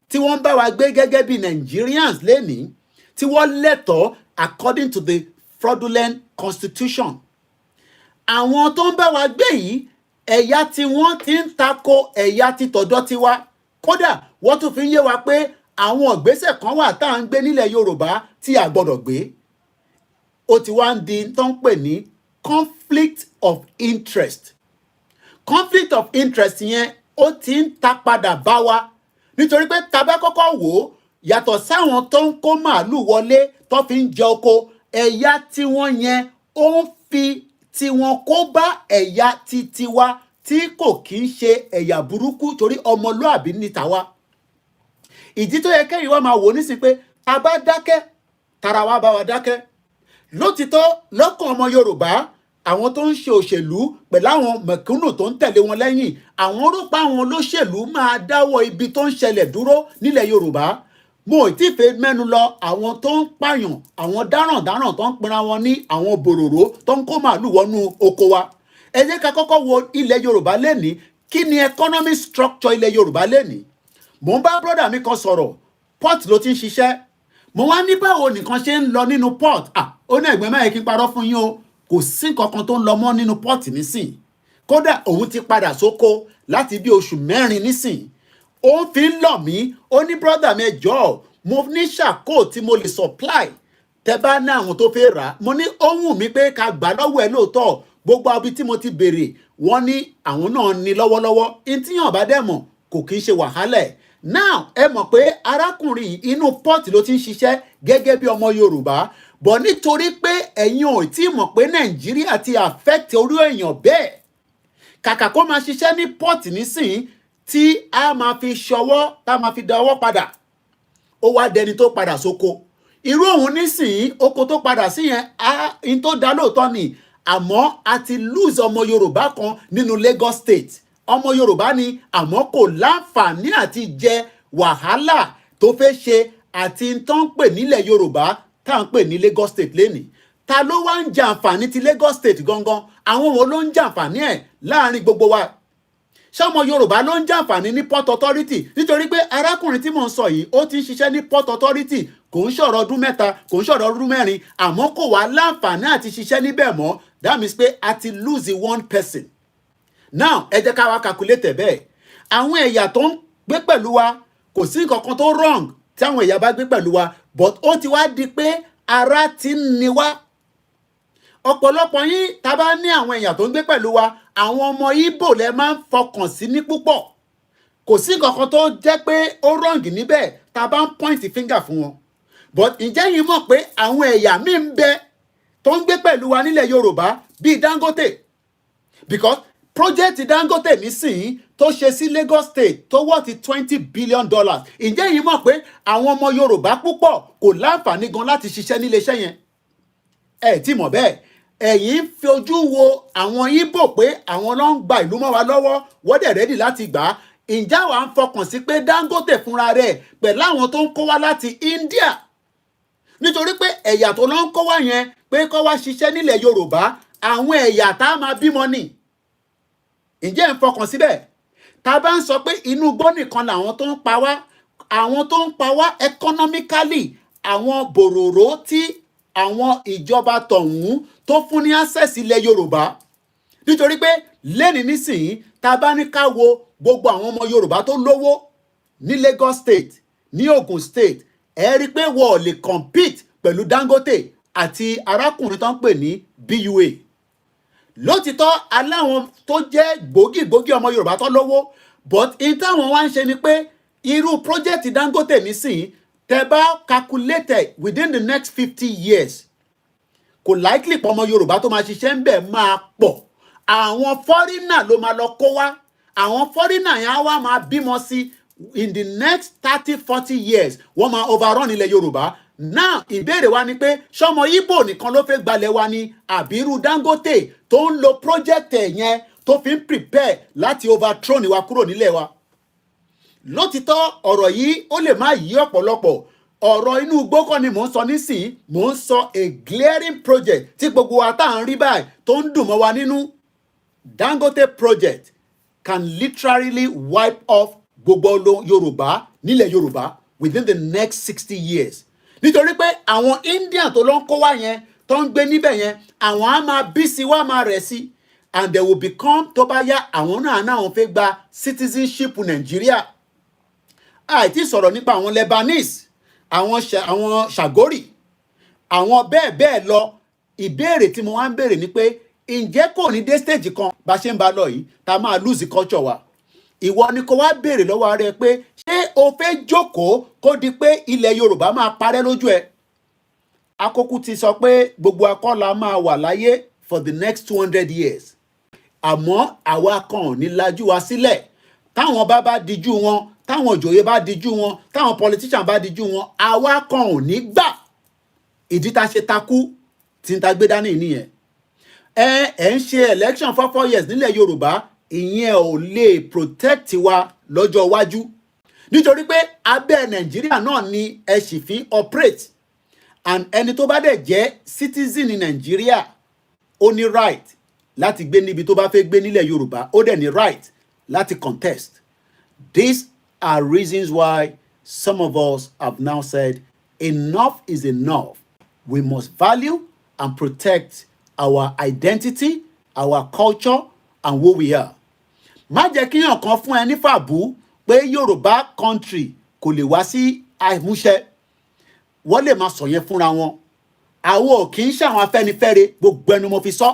tí wọ́n ń bá wa gbé gẹ́gẹ́ bí Nigerians lénìí, tí wọ́n lẹ́tọ̀ọ́ according to the fraudulent constitution. Àwọn tó ń bá wa gbé yìí, ẹ̀yà tí wọ́n ti ń tako ẹ̀yà ti tọ̀dọ̀ tiwa. Kódà wọ́n tún fi ń yé wa pé àwọn ìgbésẹ̀ kan wà tá à ń gbé nílẹ̀ Yorùbá tí a gbọ́dọ̀ gbé. Ó ti wá ń di tó ń pè ní conflict of interest. Conflict of interest yẹn ó ti ń ta padà bá wa, nítorí pé tá bá kọ́kọ́ wò ó, yàtọ̀ sáwọn tó ń kó màálù wọlé tó fi ń jẹ oko, ẹ̀yà tiwọn yẹn ó ń fi tiwọn kó bá ẹ̀yà tiwa tí kò kí ń ṣe ẹ̀yà burúkú, torí ọmọlúàbí ní tàwa. Ìdí tó yẹ kẹ́yìn wá máa wò nísìn pé a bá dákẹ́, tara wa bá wa dákẹ́. Lótìtọ́ lọ́kàn ọmọ Yorùbá, àwọn tó ń ṣe òṣèlú pẹ̀lú àwọn mẹ̀kúnnù tó ń tẹ̀lé wọn lẹ́yìn, àwọn rò pé àwọn olóṣèlú máa dáwọ́ ibi tó ń ṣẹlẹ̀ dúró nílẹ̀ Yorùbá. Mo ì tí fẹ́ mẹ́nu lọ àwọn tó ń pààyàn, àwọn dáràndáràn tó ń pinra wọn ní àwọn bòròró tó ń kó màálù wọnú oko wa. Ẹ jẹ́ ká kọ́kọ́ wo ilẹ̀ Yorùbá lénìí. Kí ni economic structure ilẹ̀ Yorùbá lénìí? Mo ń bá brọ́dà mi kan sọ̀rọ̀, port ló ti ń ṣiṣẹ́. Mo wá ní báwo nìkan ṣe ń lọ nínú port. Ó ní ẹ̀gbẹ́ máa yẹ kí n parọ́ fún yín o, kò sí kankan tó ń lọ mọ́ nínú port nísìn. Kódà òun ti padà sóko láti bí oṣù 4 nísìn. Ó fi ń lọ̀ mí, ó ní brọ́dà mi jọ̀ọ́, mo ní ṣàkó tí mo lè supply tẹ́ bá ní àwọn tó fẹ́ rà. Mo ní ó wù mí pé ká gbà lọ́wọ́ ẹ lóòótọ́, gbogbo abi tí mo ti béèrè wọ́n ní àwọn náà ní lọ́wọ́lọ́wọ́. Ìtìyàn bá dẹ̀ mọ̀ kò kí ń ṣe wàhálà ẹ̀. Now ẹ mọ̀ pé arákùnrin inú port ló ti ń ṣiṣẹ́ gẹ́gẹ́ bí ọmọ Yorùbá, bọ̀ nítorí pé ẹ̀yin ò tí mọ̀ pé Nàìjíríà ti affect orí èèyàn bẹ́ẹ̀, kàkà kó máa ṣiṣẹ́ ní port nísìn tí a máa fi ṣọwọ́ tá a máa fi da ọwọ́ padà, ó wá dẹni tó padà sóko. Irú òun nísìn oko tó padà sí yẹn in tó dá lóòótọ́ ni, àmọ́ a ti lose ọmọ Yorùbá kan nínú Lagos State. Ọmọ Yorùbá ni, àmọ́ kò láǹfààní àti jẹ wàhálà tó fẹ́ ṣe àti tó ń pè nílẹ̀ Yorùbá tá à ń pè ní Lagos State lénìí. Ta ló wá ń jàǹfààní ti Lagos State gangan? Àwọn wo ló ń jàǹfààní ẹ̀ láàrin gbogbo wa? Ṣé ọmọ Yorùbá ló ń jàǹfààní ní Port Authority? Nítorí pé arákùnrin tí mò ń sọ yìí ó ti ń ṣiṣẹ́ ní Port Authority, kò ń ṣọ̀rọ̀ ọdún 3, kò ń ṣọ̀rọ̀ ọdún 4, àmọ́ kò wá láǹfààní àti ṣiṣẹ́ níbẹ̀ mọ́. That means pé a ti lose one person. Now ẹ jẹ́ ká wá calculate bẹ́ẹ̀. Àwọn ẹ̀yà tó ń gbé pẹ̀lú wa, kò sí nǹkan kan tó wrong tí àwọn ẹ̀yà bá gbé pẹ̀lú wa, but ó ti wá di pé ara ti ń ni wá ọ̀pọ̀lọpọ̀ yín tá a bá ní àwọn èèyàn tó ń gbé pẹ̀lú wa àwọn ọmọ Ìgbò lẹ máa ń fọkàn sí ní púpọ̀ kò sí nǹkan kan tó jẹ́ pé ó rọ̀ǹgì níbẹ̀ tá a bá ń point finger fún wọn but ǹjẹ́ yín mọ̀ pé àwọn ẹ̀yà míì ń bẹ tó ń gbé pẹ̀lú wa nílẹ̀ Yorùbá bíi Dangote because project Dangote nísìnyí tó ṣe sí Lagos State tó wọ́ ti $20 billion ǹjẹ́ yín mọ̀ pé àwọn ọmọ Yorùbá púpọ̀ kò láǹfààní gan láti ṣiṣẹ́ nílé iṣẹ́ yẹn ẹ tí mọ̀ bẹ́ẹ̀ ẹ̀yin ń fi ojú wo àwọn Ìgbò pé àwọn ló ń gba ìlú mọ́ wa lọ́wọ́ wọ́n dẹ̀ rẹ́dì láti gbà á ǹjẹ́ àwa ń fọkàn sí pé Dangote fúnra rẹ̀ pẹ̀lú àwọn tó ń kó wá láti India nítorí pé ẹ̀yà tó lọ ń kó wá yẹn pé kó wá ṣiṣẹ́ nílẹ̀ Yorùbá àwọn ẹ̀yà tá a máa bímọ nì ǹjẹ́ ń fọkàn síbẹ̀ tá a bá ń sọ pé inú igbó nìkan làwọn tó ń pa wá àwọn tó ń pa wá economically àwọn bòròró tí àwọn ìjọba tọ̀hún tó fún ní access ilẹ̀ Yorùbá nítorí pé lẹ́ni nísìnyí tá a bá ní ká wo gbogbo àwọn ọmọ Yorùbá tó lówó ní Lagos State ní Ogun State ẹ rí i pé wọ́n ò lè compete pẹ̀lú Dangote àti arákùnrin tó ń pè ní BUA lótìtọ́ aláwọn tó jẹ́ gbòógì ọmọ Yorùbá tó lówó but in táwọn wá ń ṣe ni pé irú project Dangote nísìnyí tẹ́ bá calculated within the next 50 years kò likely pọ̀ ọmọ Yorùbá tó máa ṣiṣẹ́ ń bẹ̀ máa pọ̀ àwọn fọ́rínà ló máa lọ kó wá àwọn fọ́rínà yẹn á wá máa bímọ sí in the next 30-40 years wọ́n máa overrun ilẹ̀ Yorùbá now ìbéèrè wa ni pé ṣọmọ Ìgbò nìkan ló fẹ́ gbalẹ̀ wa ni àbírú Dangote tó ń lo project ẹ̀ yẹn tó fi ń prepare láti overthrow wa kúrò nílẹ̀ wa lótìtọ́ ọ̀rọ̀ yìí ó lè má yí ọ̀pọ̀lọpọ̀ ọ̀rọ̀ inú igbó kọ́ ni mò ń sọ nísìnyí mò ń sọ a glaring project tí gbogbo wa tá à ń rí báyìí tó ń dùn mọ́ wa nínú Dangote project can literally wipe off gbogbo Yorùbá nílẹ̀ Yorùbá within the next 60 years nítorí pé àwọn Indian tó lọ ń kó wá yẹn tó ń gbé níbẹ̀ yẹn àwọn á máa bí sí wá máa rẹ̀ sí and they will become tó bá yá àwọn náà fẹ́ gba citizenship Nàìjíríà àìtí sọ̀rọ̀ nípa àwọn Lebanese àwọn Ṣàgórì àwọn bẹ́ẹ̀ bẹ́ẹ̀ lọ ìbéèrè tí mo wá ń béèrè ni pé ǹjẹ́ kò ní dé stage kan bá ṣe ń bá lọ yìí tá a máa lose culture wa ìwọ ni kò wá béèrè lọ́wọ́ rẹ pé ṣé o fẹ́ jókòó kó di pé ilẹ̀ Yorùbá máa parẹ́ lójú ẹ Akókú ti sọ pé gbogbo akọ́la máa wà láyé for the next 200 years àmọ́ àwa kan ò ní lajú wa sílẹ̀ táwọn bá dijú wọn táwọn òjòyè bá dijú wọn táwọn politician bá dijú wọn àwa kan ò ní gbà ìdí tá a ṣe takú tí n ta gbé dání nìyẹn ẹ ń ṣe election for 4 years nílẹ̀ Yorùbá ìyẹn ò lè protect wa lọ́jọ́ iwájú nítorí pé abẹ́ Nàìjíríà náà ni ẹ sì fi operate and ẹni tó bá dẹ̀ jẹ́ citizen ní Nàìjíríà ó ní right láti gbé níbi tó bá fẹ́ gbé nílẹ̀ Yorùbá ó dẹ̀ ní right láti contest. These are reasons why some of us have now said enough is enough. We must value and protect our identity, our culture, and who we are. Má jẹ́ kí yàn kan fún ẹ ní fàbú pé Yorùbá country kò lè wá sí àìmúṣẹ. Wọ́n lè máa sọ yẹn fúnra wọn. Àwọn ò kì í ṣàwọn Afẹ́nifẹ́re gbogbo ẹnu mo fi sọ.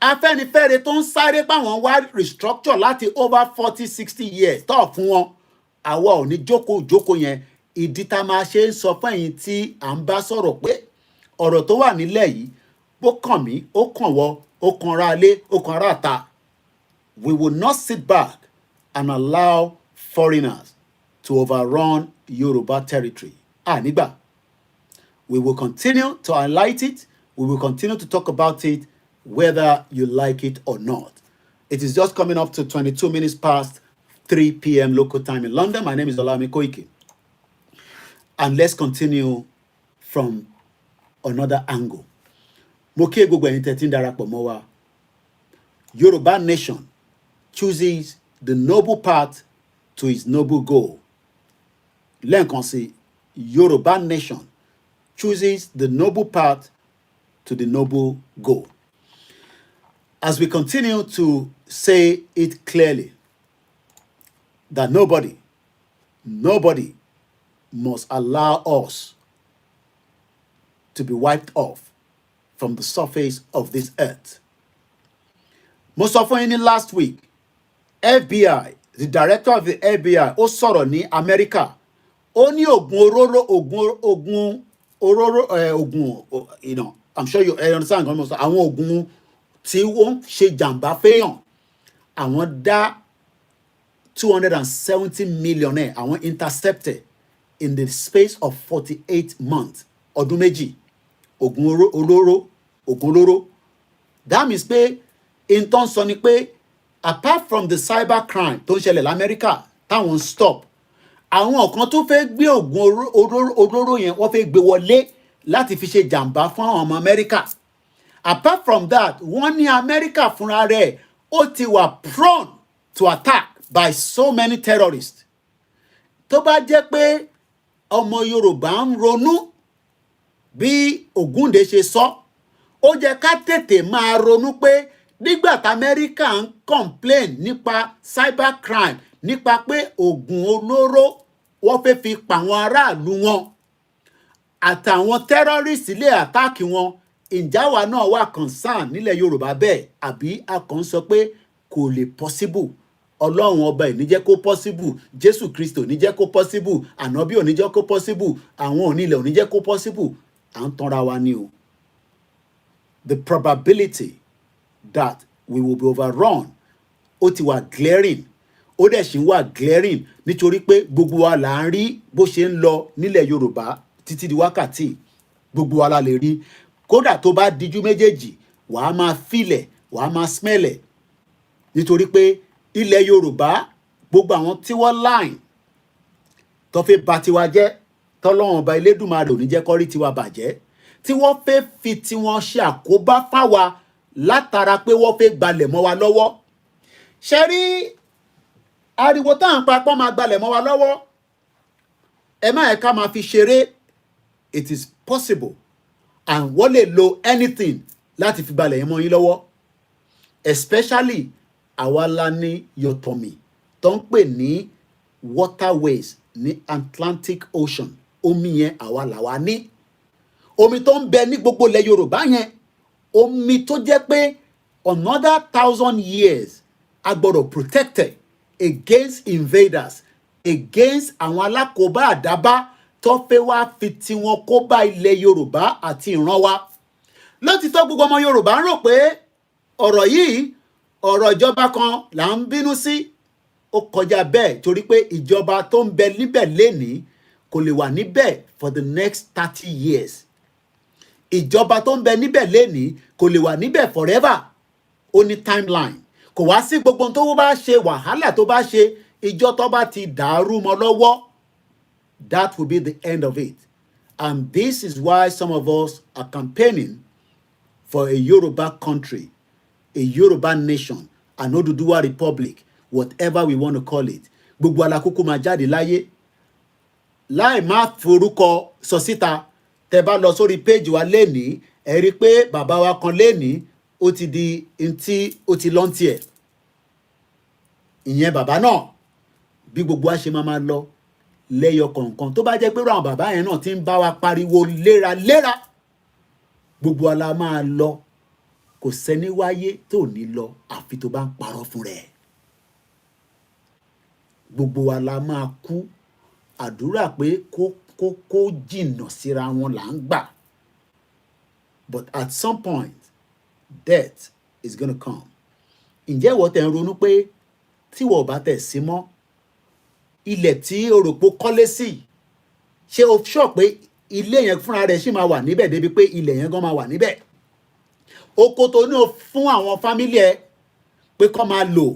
Afẹ́nifẹ́re tó ń sáré páwọn wá restructure láti over 40-60 years tó fún wọn. Àwa ò ní jókòó yẹn ìdí tá máa ṣe ń sọ fún ẹ̀yin tí à ń bá sọ̀rọ̀ pé ọ̀rọ̀ tó wà nílẹ̀ yìí bó kàn mí ó kàn wọ́ ó kan ra ilé ó kan ra ta. We will not sit back and allow foreigners to overrun Yoruba territory. Nígbà. We will continue to highlight it. We will continue to talk about it whether you like it or not. It is just coming up to 22 minutes past 3 p.m. local time in London. My name is Olami Koiki. And let's continue from another angle. Mo kí gbogbo ẹ̀yin tẹ́ tí ń darapọ̀ mọ́ wa. Yoruba Nation chooses the noble path to its noble goal. Lẹ́ẹ̀kan sí, Yoruba Nation chooses the noble path to the noble goal. As we continue to say it clearly, that nobody must allow us to be wiped off from the surface of this earth. Mo sọ fún yín ní last week, FBI, the director of the FBI, ó sọ̀rọ̀ ní America. Ó ní oògùn oróró, you know, I'm sure you understand almost. Àwọn oògùn tí wọ́n ṣe jàǹbá fẹ́yàn, àwọn dá 270 millionaire, àwọn intercepted in the space of 48 months. Ọdún méjì, oògùn olóró. That means pé in tó ń sọ ni pé apart from the cyber crime tó ń ṣẹlẹ̀ l'Amẹ́ríkà táwọn stop, àwọn kan tó fẹ́ gbé oògùn olóró yẹn wọ́n fẹ́ gbé wọlé láti fi ṣe jàǹbá fún àwọn ọmọ Amẹ́ríkà. Apart from that, wọ́n ní Amẹ́ríkà fúnra rẹ̀ ó ti wà prone to attack by so many terrorists. Tó bá jẹ́ pé ọmọ Yorùbá ń ronú bí Ògúndé ṣe sọ, ó jẹ́ ká tètè máa ronú pé nígbà tí Amẹ́ríkà ń complain nípa cybercrime, nípa pé oògùn olóró wọ́n fẹ́ fi pa àwọn aráàlú wọn àtàwọn terrorists lè attack wọn, ìjáwá náà wà concern nílẹ̀ Yorùbá bẹ́ẹ̀, àbí a kàn sọ pé kò lè possible. Ọlọ́run ọba ò ní jẹ́ kó possible, Jésù Kristo ò ní jẹ́ kó possible, ànábì ò ní jẹ́ kó possible, àwọn onílẹ̀ ò ní jẹ́ kó possible. À ń tanra wa ni o. The probability that we will be overrun ó ti wà glaring, ó dẹ̀ ṣì ń wà glaring nítorí pé gbogbo wa là ń rí bó ṣe ń lọ nílẹ̀ Yorùbá títí di wákàtí, gbogbo wa la lè rí. Kódà tó bá díjú méjèèjì, wàá máa fílẹ̀, wàá máa smẹ́lẹ̀, nítorí pé ilẹ̀ Yorùbá, gbogbo àwọn tí wọ́n line tó fẹ́ bà tiwa jẹ́, tọ́lọ́run ọba Elédùmarè ò ní jẹ́ kó rí tiwa bàjẹ́, tí wọ́n fẹ́ fi tiwọn ṣe àkóbá fáwa látara pé wọ́n fẹ́ gbalẹ̀ mọ́ wa lọ́wọ́. Ṣé rí ariwo tá à ń papọ̀ máa gbalẹ̀ mọ́ wa lọ́wọ́? Ẹ má ẹ̀ka máa fi ṣeré. It is possible, and wọ́n lè lo anything láti fi gbalẹ̀ yẹn mọ́ yín lọ́wọ́, especially àwa la ní Yotomi tó ń pè ní waterways ní Atlantic Ocean. Omi yẹn àwa làwa ní. Omi tó ń bẹ ní gbogbo ilẹ̀ Yorùbá yẹn, omi tó jẹ́ pé another 1,000 years a gbọ́dọ̀ protected against invaders, against àwọn alákòóbá àdábá tó fẹ́ wá fi tiwọn kó bá ilẹ̀ Yorùbá àti ìran wa. Lótìtọ́ gbogbo ọmọ Yorùbá ń rò pé ọ̀rọ̀ yìí ọ̀rọ̀ ìjọba kan là ń bínú sí. Ó kọjá bẹ́ẹ̀, torí pé ìjọba tó ń bẹ níbẹ̀ lénìí kò lè wà níbẹ̀ for the next 30 years. Ìjọba tó ń bẹ níbẹ̀ lénìí kò lè wà níbẹ̀ forever. Ó ní timeline. Kò wá sí gbogbo tó bá ṣe wàhálà tó bá ṣe, ìjọ tó bá ti dàrú mọ́ lọ́wọ́, that will be the end of it. And this is why some of us are campaigning for a Yoruba country, a Yoruba nation, an Oduduwa republic, whatever we want to call it. Gbogbo alákòókò máa jáde láyé. Láì má forúkọ sọ síta, tẹ́ bá lọ sórí page wa lénìí, ẹ rí pé bàbá wa kan lénìí ó ti di ntí ó ti lọ́ntì ẹ̀. Ìyẹn bàbá náà, bí gbogbo wa ṣe máa lọ lẹ́yọ kọ̀ọ̀kan, tó bá jẹ́ pé àwọn bàbá yẹn náà ti ń bá wa pariwo léraléra, gbogbo wa la máa lọ. Kò sẹ́ni wáyé tó ní lọ àfi tó bá ń parọ́ fún rẹ̀. Gbogbo wa la máa kú. Àdúrà pé kó jìnnà síra wọn là ń gbà. But at some point, death is gonna come. Ǹjẹ́ ìwọ tẹ̀ ń ronú pé tí wọ́n bá tẹ̀ sí mọ́, ilẹ̀ tí oròpó kọ́lé sí, ṣé o sọ pé ilé yẹn fúnra rẹ̀ ṣì máa wà níbẹ̀ débi pé ilẹ̀ yẹn gan máa wà níbẹ̀? Oko tó ní o fún àwọn fámílì ẹ pé kó máa lò,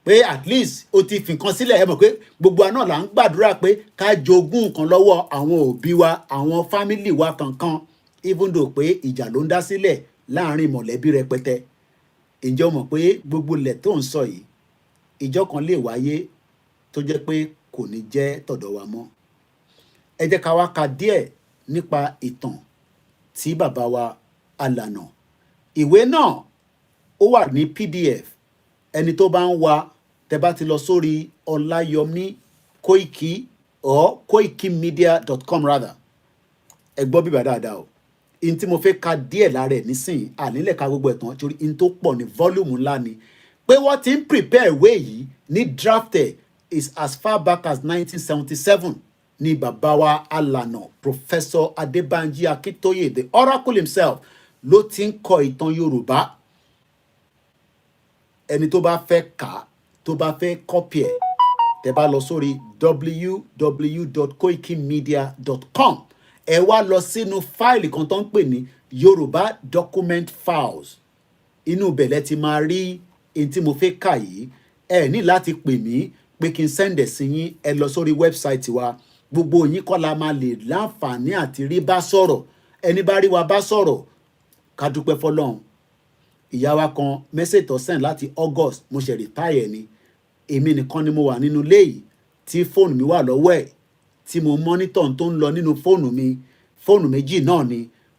pé at least o ti fi nǹkan sílẹ̀. Ẹ mọ̀ pé gbogbo wa náà là ń gbàdúrà pé ká jogún nǹkan lọ́wọ́ àwọn òbí wa, àwọn fámílì wa kankan, even though pé ìjà ló ń dá sílẹ̀ láàrin mọ̀lẹ́bí rẹpẹtẹ. Ǹjẹ́ o mọ̀ pé gbogbo ilẹ̀ tó ń sọ yìí, ìjọ kan lè wáyé tó jẹ́ pé kò ní jẹ́ tọ̀dọ̀ wa mọ́. Ẹ jẹ́ ká wá ka díẹ̀ nípa ìtàn tí bàbá wa Alànà. Ìwé náà ó wà ní PDF. Ẹni tó bá ń wá, tẹ́ bá ti lọ sórí Ọláyọmí Kóìkí or koikimedia.com rather. Ẹ gbọ́ bíbá dáadáa o. in tí mo fẹ́ ka díẹ̀ lára ẹ̀ nísìnyí ànílẹ̀ ka gbogbo ẹ̀ tán torí in tó pọ̀ ní volume ńlá ni pé wọ́n ti ń prepare ìwé yìí ní drafted is as far back as 1977 ní bàbá wa alànà Professor Adébánjí Akíntóyè the oracle himself ló ti ń kọ ìtàn Yorùbá ẹni tó bá fẹ́ kà á tó bá fẹ́ copy ẹ̀ tẹ́ bá lọ sórí www.koikimedia.com ẹ wá lọ sínú fáìlì kan tó ń pè ní Yorùbá document files inú bẹ̀lẹ̀ ti máa rí in tí mo fẹ́ kà yìí ẹ ní láti pè mí pé kí n sẹ́ndẹ̀ sí yín ẹ lọ sórí wẹ́bsáìtì wa gbogbo yín kọ́ la máa lè láǹfààní àti rí bá sọ̀rọ̀ ẹni bá rí wa bá sọ̀rọ̀ ká dúpẹ́ fọlọ́run ìyá wa kan message tó send láti August mo ṣe retire ni èmi nìkan ni mo wà nínú ilé yìí tí fóònù mi wà lọ́wọ́ ẹ̀ tí mo monitor tó ń lọ nínú fóònù mi fóònù méjì náà ni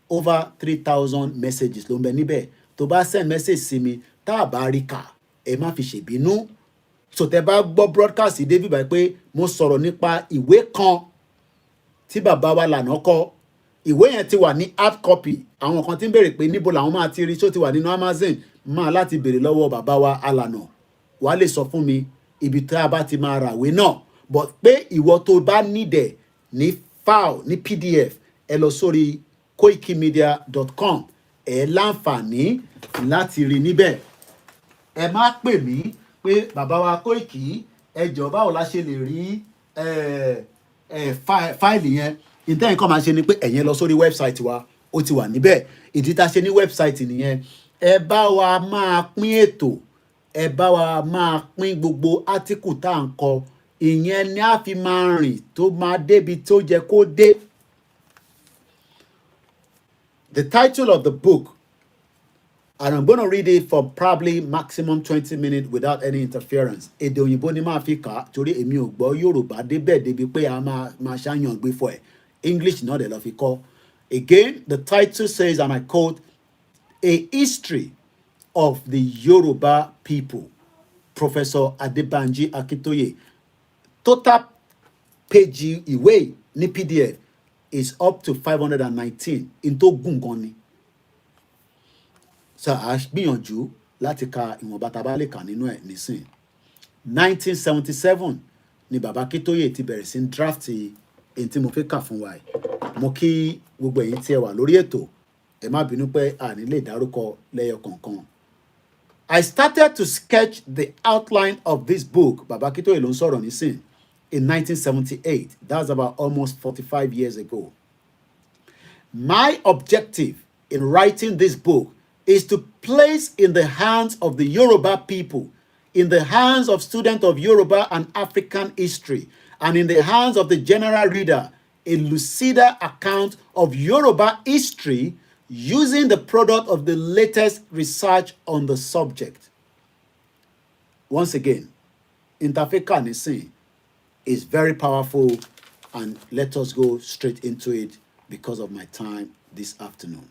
over 3,000 messages ló ń bẹ níbẹ̀ tó bá send message sí mi tá a bá rí kà ẹ má fi ṣèbínú so tẹ́ bá gbọ́ broadcast david báyìí pé mo sọ̀rọ̀ nípa ìwé kan tí bàbá wa lànà kọ ìwé yẹn ti wà ní hard copy àwọn kan tí ń béèrè pé níbo làwọn máa ti rí tó ti wà nínú Amazon máa láti béèrè lọ́wọ́ bàbá wa alànà wàá lè sọ fún mi ibi tí a bá ti máa ràwé náà but pé ìwọ tó bá nídẹ̀ ní file ní PDF ẹ lọ sórí koikimedia.com ẹ láǹfààní láti rí níbẹ̀ ẹ má pè mí pé bàbá wa Koiki ẹ jọ̀ọ́ báwo la ṣe lè rí fáìlì yẹn ìtẹ́yìn kan máa ṣe ni pé ẹ̀yin lọ sórí wẹ́bsáìtì wa ó ti wà níbẹ̀ ìdí tá a ṣe ní wẹ́bsáìtì nìyẹn ẹ bá wa máa pín ètò ẹ bá wa máa pín gbogbo átíkù tá à ń kọ ìyẹn ni a fi máa rìn tó máa débi tó jẹ kó dé. The title of the book, and I'm going to read it for probably maximum 20 minutes without any interference. Èdè òyìnbó ni máa fi kà á torí èmi ò gbọ́ Yorùbá débẹ̀ débi pé a máa ṣàyàn gbé fún ẹ̀. English náà dẹ̀ lọ fi kọ́. Again, the title says, and I quote, A History of the Yoruba People, Professor Adebanji Akintoye. Total page ìwé ní PDF is up to 519 in tó gùn gan ni. So a gbìyànjú láti ka ìwọ̀nba tá a bá lè kà nínú ẹ̀ nísìn. 1977 ni bàbá Akintoye ti bẹ̀rẹ̀ sí draft èyí tí mo fẹ́ kà fún wa yìí. Mo kí gbogbo ẹ̀yin tí ẹ wà lórí ètò ẹ má bínú pé a ní lè dárúkọ lẹ́yọ kọ̀ọ̀kan. I started to sketch the outline of this book, Baba Akintoye ló ń sọ̀rọ̀ nísìn, in 1978. That's about almost 45 years ago. My objective in writing this book is to place in the hands of the Yoruba people, in the hands of students of Yoruba and African history, and in the hands of the general reader, a lucid account of Yoruba history using the product of the latest research on the subject. Once again, Interfeka Nisin is very powerful, and let us go straight into it because of my time this afternoon.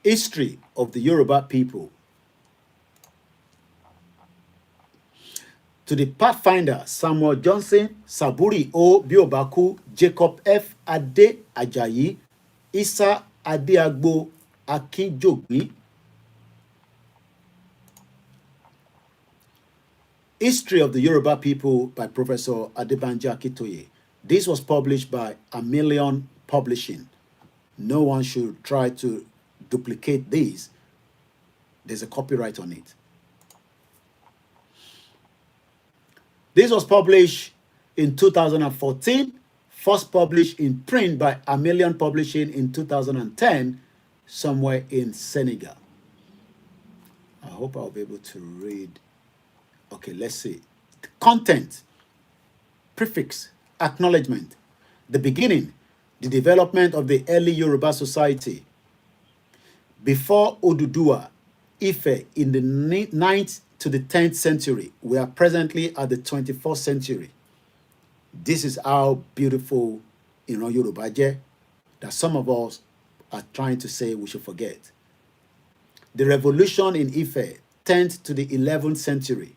History of the Yoruba people. To the Pathfinder, Samuel Johnson, Saburi O. Biobaku, Jacob F. Ade Ajayi, Isa Adeagbo Akinjogbi. History of the Yoruba People by Professor Adebanji Akintoye. This was published by Amelion Publishing. No one should try to duplicate this. There's a copyright on it. This was published in 2014, first published in print by Amelion Publishing in 2010, somewhere in Senegal. I hope I'll be able to read. Okay, let's see. The content, prefix, acknowledgement, the beginning, the development of the early Yoruba society. Before Oduduwa, Ife in the 9th to the 10th century. We are presently at the 21st century. This is how beautiful Yoruba je that some of us are trying to say we should forget. The revolution in Ife, 10th to the 11th century.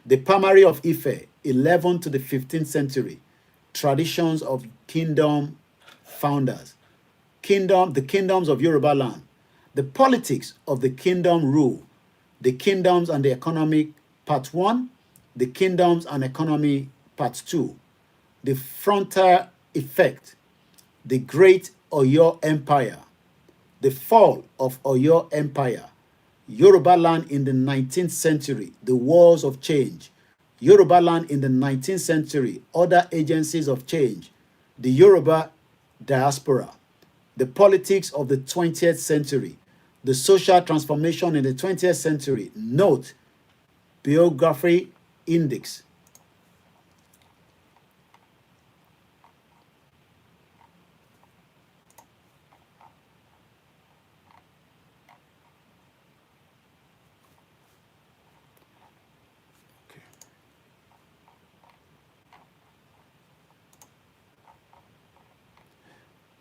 The primary of Ife, 11th to the 15th century. traditions of kingdom founders, the kingdoms of Yoruba land, the politics of the kingdom rule, the kingdoms and the economic part 1, the kingdoms and economy part 2, the frontier effect, the great Oyo Empire, the fall of Oyo Empire, Yoruba land in the 19th century, the wars of change, Yoruba land in the 19th century, other agencies of change, the Yoruba diaspora, the politics of the 20th century, the social transformation in the 20th century. Note, biography index.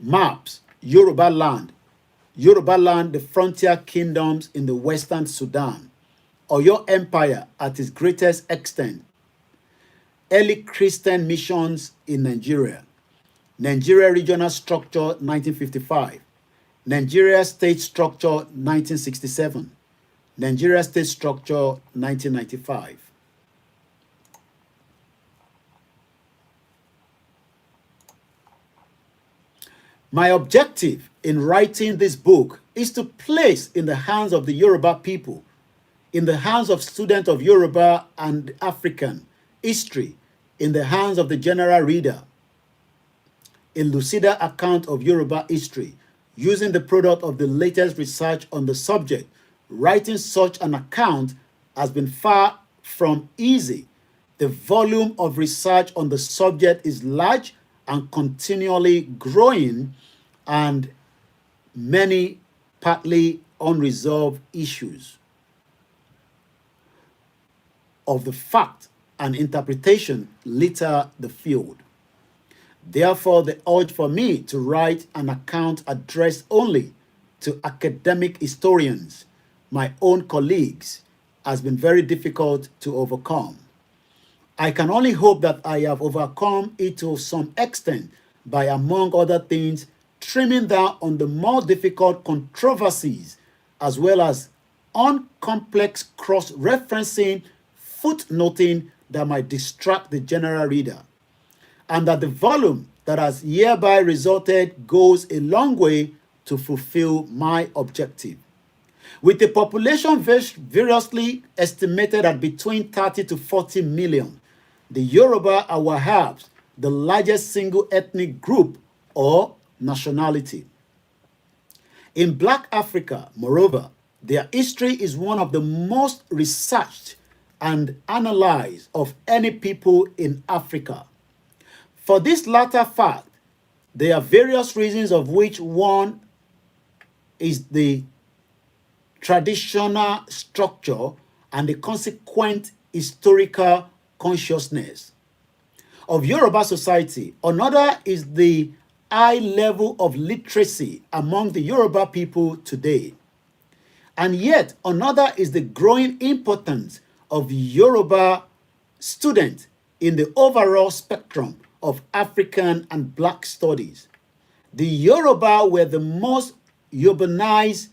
Maps, Yoruba land, the frontier kingdoms in the Western Sudan, Oyo Empire at its greatest extent, early Christian missions in Nigeria, Nigeria regional structure 1955, Nigeria state structure 1967, Nigeria state structure 1995. My objective in writing this book is to place in the hands of the Yoruba people, in the hands of students of Yoruba and African history, in the hands of the general reader, a lucid account of Yoruba history, using the product of the latest research on the subject. Writing such an account has been far from easy. The volume of research on the subject is large and continually growing, and many partly unresolved issues of the fact and interpretation litter the field. Therefore, the urge for me to write an account addressed only to academic historians, my own colleagues, has been very difficult to overcome. I can only hope that I have overcome it to some extent by, among other things, trimming down on the more difficult controversies as well as uncomplex cross-referencing, footnoting that might distract the general reader, and that the volume that has hereby resulted goes a long way to fulfill my objective. With a population variously estimated at between 30 to 40 million, the Yoruba are perhaps the largest single ethnic group or nationality. In Black Africa, moreover, their history is one of the most researched and analyzed of any people in Africa. For this latter fact, there are various reasons, of which one is the traditional structure and the consequent historical consciousness of Yoruba society. Another is the high level of literacy among the Yoruba people today. And yet another is the growing importance of Yoruba students in the overall spectrum of African and Black studies. The Yoruba were the most urbanized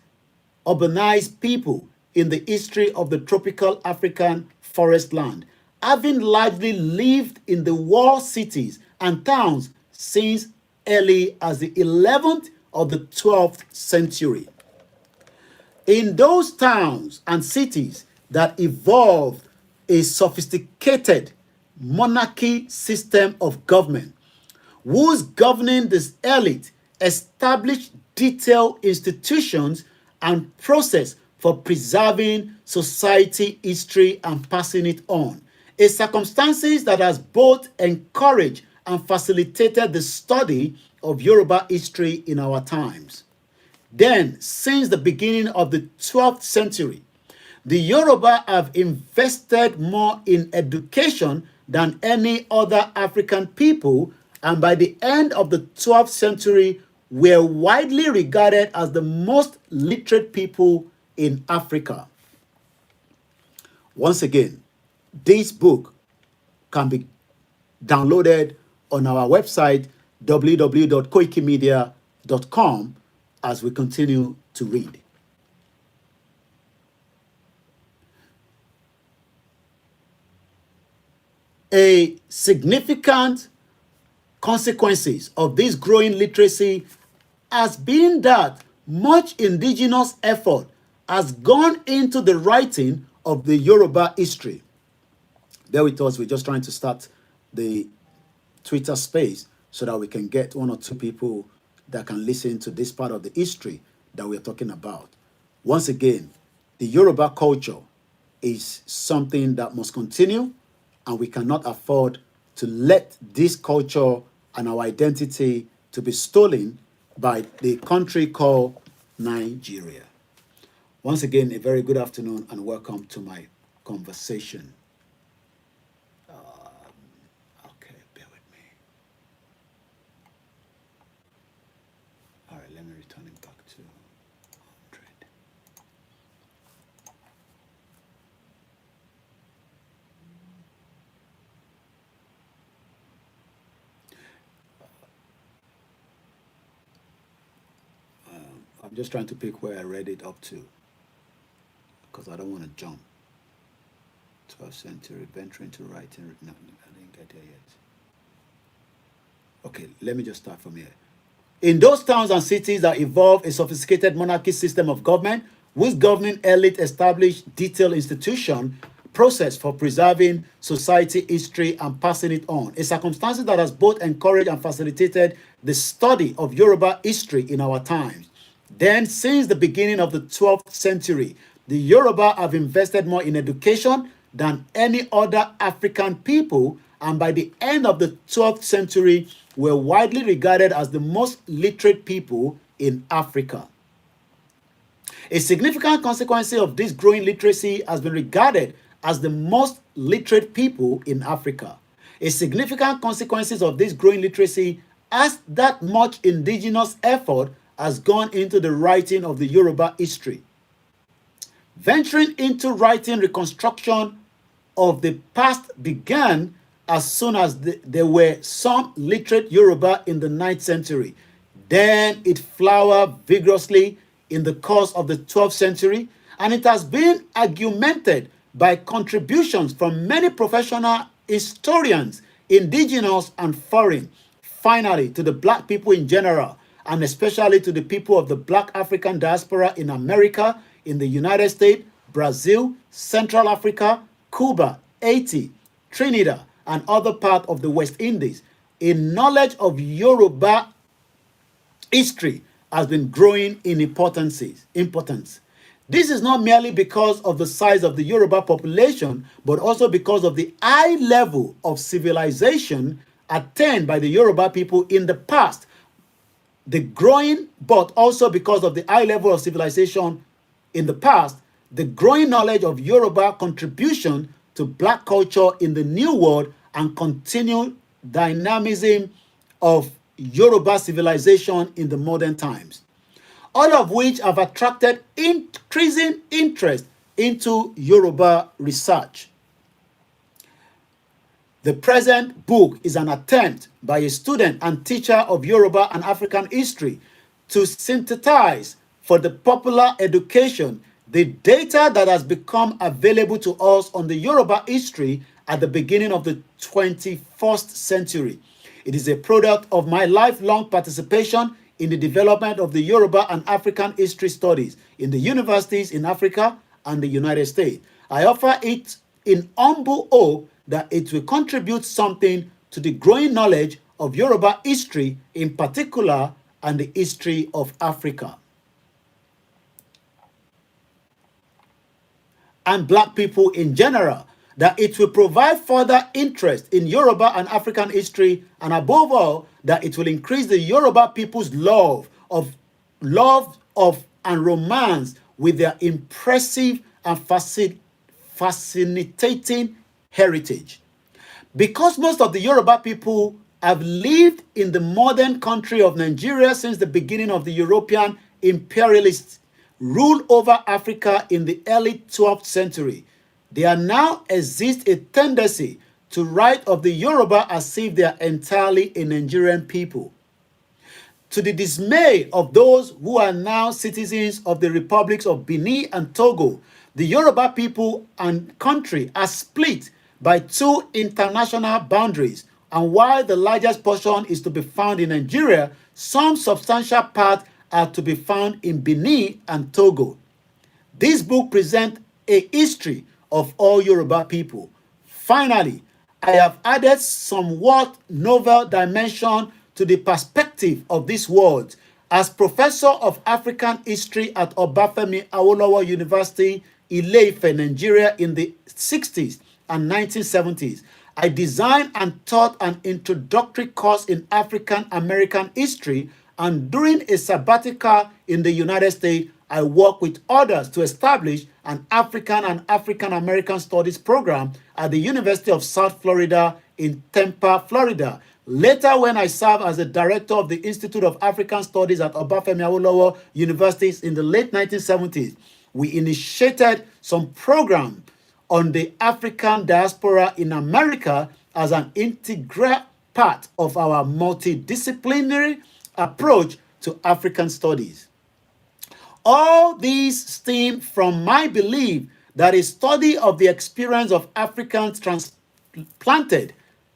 people in the history of the tropical African forest land, having largely lived in the walled cities and towns since early as the 11th or the 12th century. In those towns and cities that evolved a sophisticated monarchy system of government, whose governing this elite established detailed institutions and process for preserving society history and passing it on, a circumstances that has both encouraged and facilitated the study of Yoruba history in our times. Then, since the beginning of the 12th century, the Yoruba have invested more in education than any other African people, and by the end of the 12th century, were widely regarded as the most literate people in Africa. Once again, this book can be downloaded on our website, www.koikimedia.com, as we continue to read. A significant consequences of this growing literacy has been that much indigenous effort has gone into the writing of the Yoruba history. Bear with us, we're just trying to start the Twitter space so that we can get one or two people that can listen to this part of the history that we're talking about. Once again, the Yoruba culture is something that must continue, and we cannot afford to let this culture and our identity to be stolen by the country called Nigeria. Once again, a very good afternoon and welcome to my conversation. Okay, bear with me. All right, let me return it back to 100. I'm just trying to pick where I read it up to, because I don't want to jump. 12th century, venturing to writing. No, I didn't get there yet. Okay, let me just start from here. In those towns and cities that evolved a sophisticated monarchy system of government, whose governing elite established detailed institution process for preserving society history and passing it on, a circumstance that has both encouraged and facilitated the study of Yoruba history in our times. Then, since the beginning of the 12th century, the Yoruba have invested more in education than any other African people, and by the end of the 12th century, were widely regarded as the most literate people in Africa. A significant consequence of this growing literacy has been regarded as the most literate people in Africa. A significant consequence of this growing literacy as that much indigenous effort has gone into the writing of the Yoruba history. Venturing into writing reconstruction of the past began as soon as there were some literate Yoruba in the 9th century. Then it flowered vigorously in the course of the 12th century, and it has been augmented by contributions from many professional historians, indigenous and foreign, finally to the black people in general, and especially to the people of the black African diaspora in America, in the United States, Brazil, Central Africa, Cuba, Haiti, Trinidad, and other parts of the West Indies. A knowledge of Yoruba history has been growing in importance. This is not merely because of the size of the Yoruba population, but also because of the high level of civilization attained by the Yoruba people in the past. But also because of the high level of civilization in the past, the growing knowledge of Yoruba contribution to black culture in the New World and continued dynamism of Yoruba civilization in the modern times, all of which have attracted increasing interest into Yoruba research. The present book is an attempt by a student and teacher of Yoruba and African history to synthesize for the popular education the data that has become available to us on the Yoruba history at the beginning of the 21st century. It is a product of my lifelong participation in the development of the Yoruba and African history studies in the universities in Africa and the United States. I offer it in humble hope that it will contribute something to the growing knowledge of Yoruba history in particular and the history of Africa and black people in general, that it will provide further interest in Yoruba and African history, and above all, that it will increase the Yoruba people's love of and romance with their impressive and fascinating heritage. Because most of the Yoruba people have lived in the modern country of Nigeria since the beginning of the European imperialist rule over Africa in the early 12th century, there now exists a tendency to write of the Yoruba as if they are entirely a Nigerian people. To the dismay of those who are now citizens of the republics of Benin and Togo, the Yoruba people and country are split by two international boundaries, and while the largest portion is to be found in Nigeria, some substantial parts are to be found in Benin and Togo. This book presents a history of all Yoruba people. Finally, I have added somewhat novel dimension to the perspective of these words. As professor of African history at Obafemi Awolowo University, Ile-Ife, Nigeria in the 60s and 1970s, I designed and taught an introductory course in African American history, and during a sabbatical in the United States, I worked with others to establish an African and African American Studies program at the University of South Florida in Tampa, Florida. Later, when I served as the director of the Institute of African Studies at Obafemi Awolowo University in the late 1970s, we initiated some program on the African diaspora in America as an integral part of our multidisciplinary approach to African studies. All these stem from my belief that a study of the experience of Africans transplanted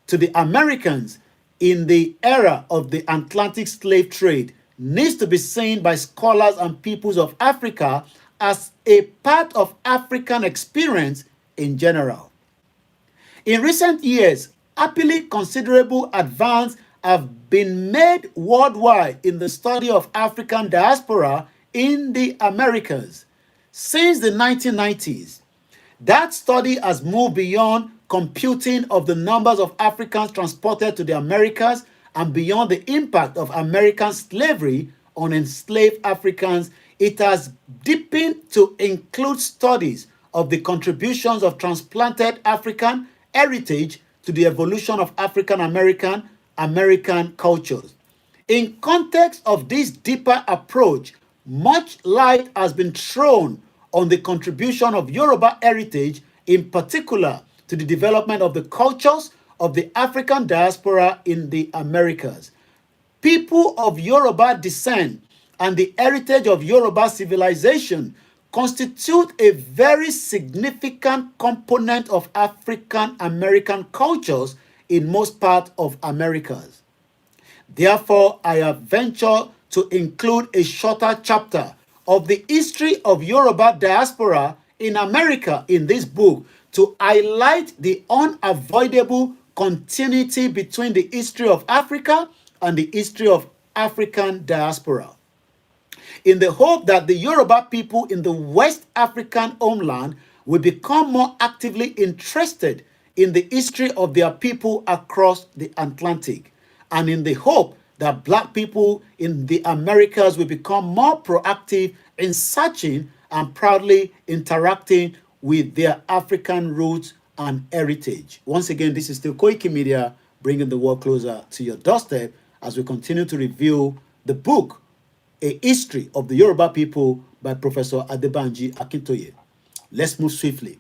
to the Americans in the era of the Atlantic slave trade needs to be seen by scholars and peoples of Africa as a part of African experience in general. In recent years, happily considerable advance have been made worldwide in the study of African diaspora in the Americas. Since the 1990s, that study has moved beyond computing of the numbers of Africans transported to the Americas and beyond the impact of American slavery on enslaved Africans. It has deepened to include studies of the contributions of transplanted African heritage to the evolution of African American cultures. In context of this deeper approach, much light has been thrown on the contribution of Yoruba heritage, in particular to the development of the cultures of the African diaspora in the Americas. People of Yoruba descent and the heritage of Yoruba civilization constitute a very significant component of African American cultures in most parts of Americas. Therefore, I have ventured to include a shorter chapter of the history of Yoruba diaspora in America in this book to highlight the unavoidable continuity between the history of Africa and the history of African diaspora, in the hope that the Yoruba people in the West African homeland will become more actively interested in the history of their people across the Atlantic, and in the hope that Black people in the Americas will become more proactive in searching and proudly interacting with their African roots and heritage. Once again, this is still Koiki Media, bringing the world closer to your doorstep as we continue to review the book, A History of the Yoruba People by Professor Adebanji Akintoye. Let's move swiftly.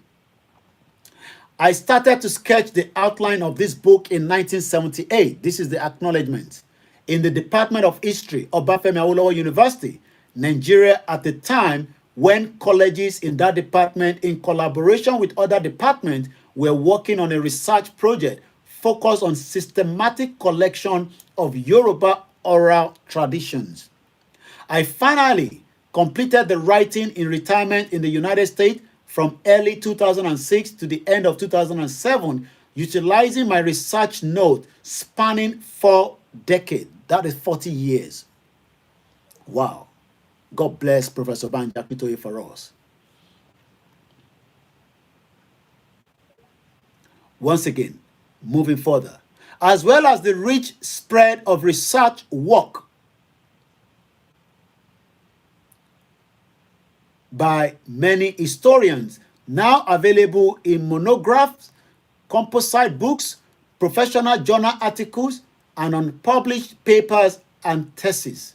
I started to sketch the outline of this book in 1978. This is the acknowledgement. In the Department of History, Obafemi Awolowo University, Nigeria, at the time when colleges in that department, in collaboration with other departments, were working on a research project focused on systematic collection of Yoruba oral traditions. I finally completed the writing in retirement in the United States from early 2006 to the end of 2007, utilizing my research note spanning 4 decades. That is 40 years. Wow. God bless Professor Banji Akintoye for us. Once again, moving further, as well as the rich spread of research work by many historians, now available in monographs, composite books, professional journal articles, and unpublished papers and theses.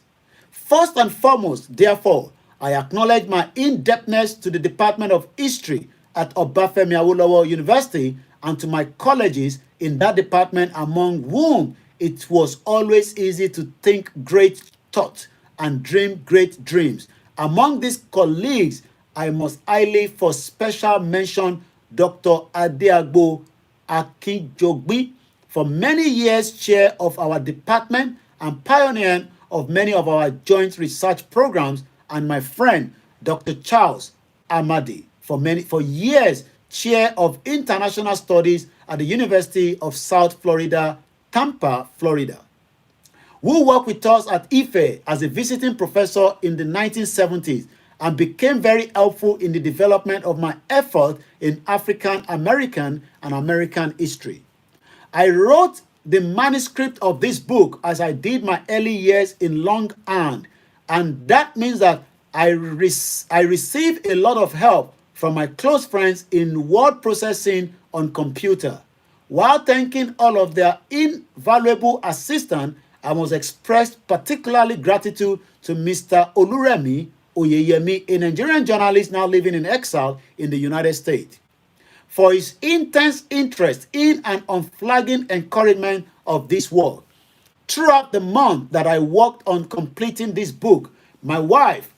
First and foremost, therefore, I acknowledge my in-depthness to the Department of History at Obafemi Awolowo University and to my colleges in that department, among whom it was always easy to think great thoughts and dream great dreams. Among these colleagues, I must highly for special mention Dr. Adeagbo Akinjogbi, for many years chair of our department and pioneer of many of our joint research programs, and my friend Dr. Charles Amadi, for years chair of international studies at the University of South Florida, Tampa, Florida, who worked with us at Ife as a visiting professor in the 1970s and became very helpful in the development of my effort in African American and American history. I wrote the manuscript of this book as I did my early years in longhand, and that means that I received a lot of help from my close friends in word processing on computer. While thanking all of their invaluable assistance, I must express particularly gratitude to Mr. Oluremi Oyeyemi, a Nigerian journalist now living in exile in the United States, for his intense interest in and unflagging encouragement of this work. Throughout the month that I worked on completing this book, my wife,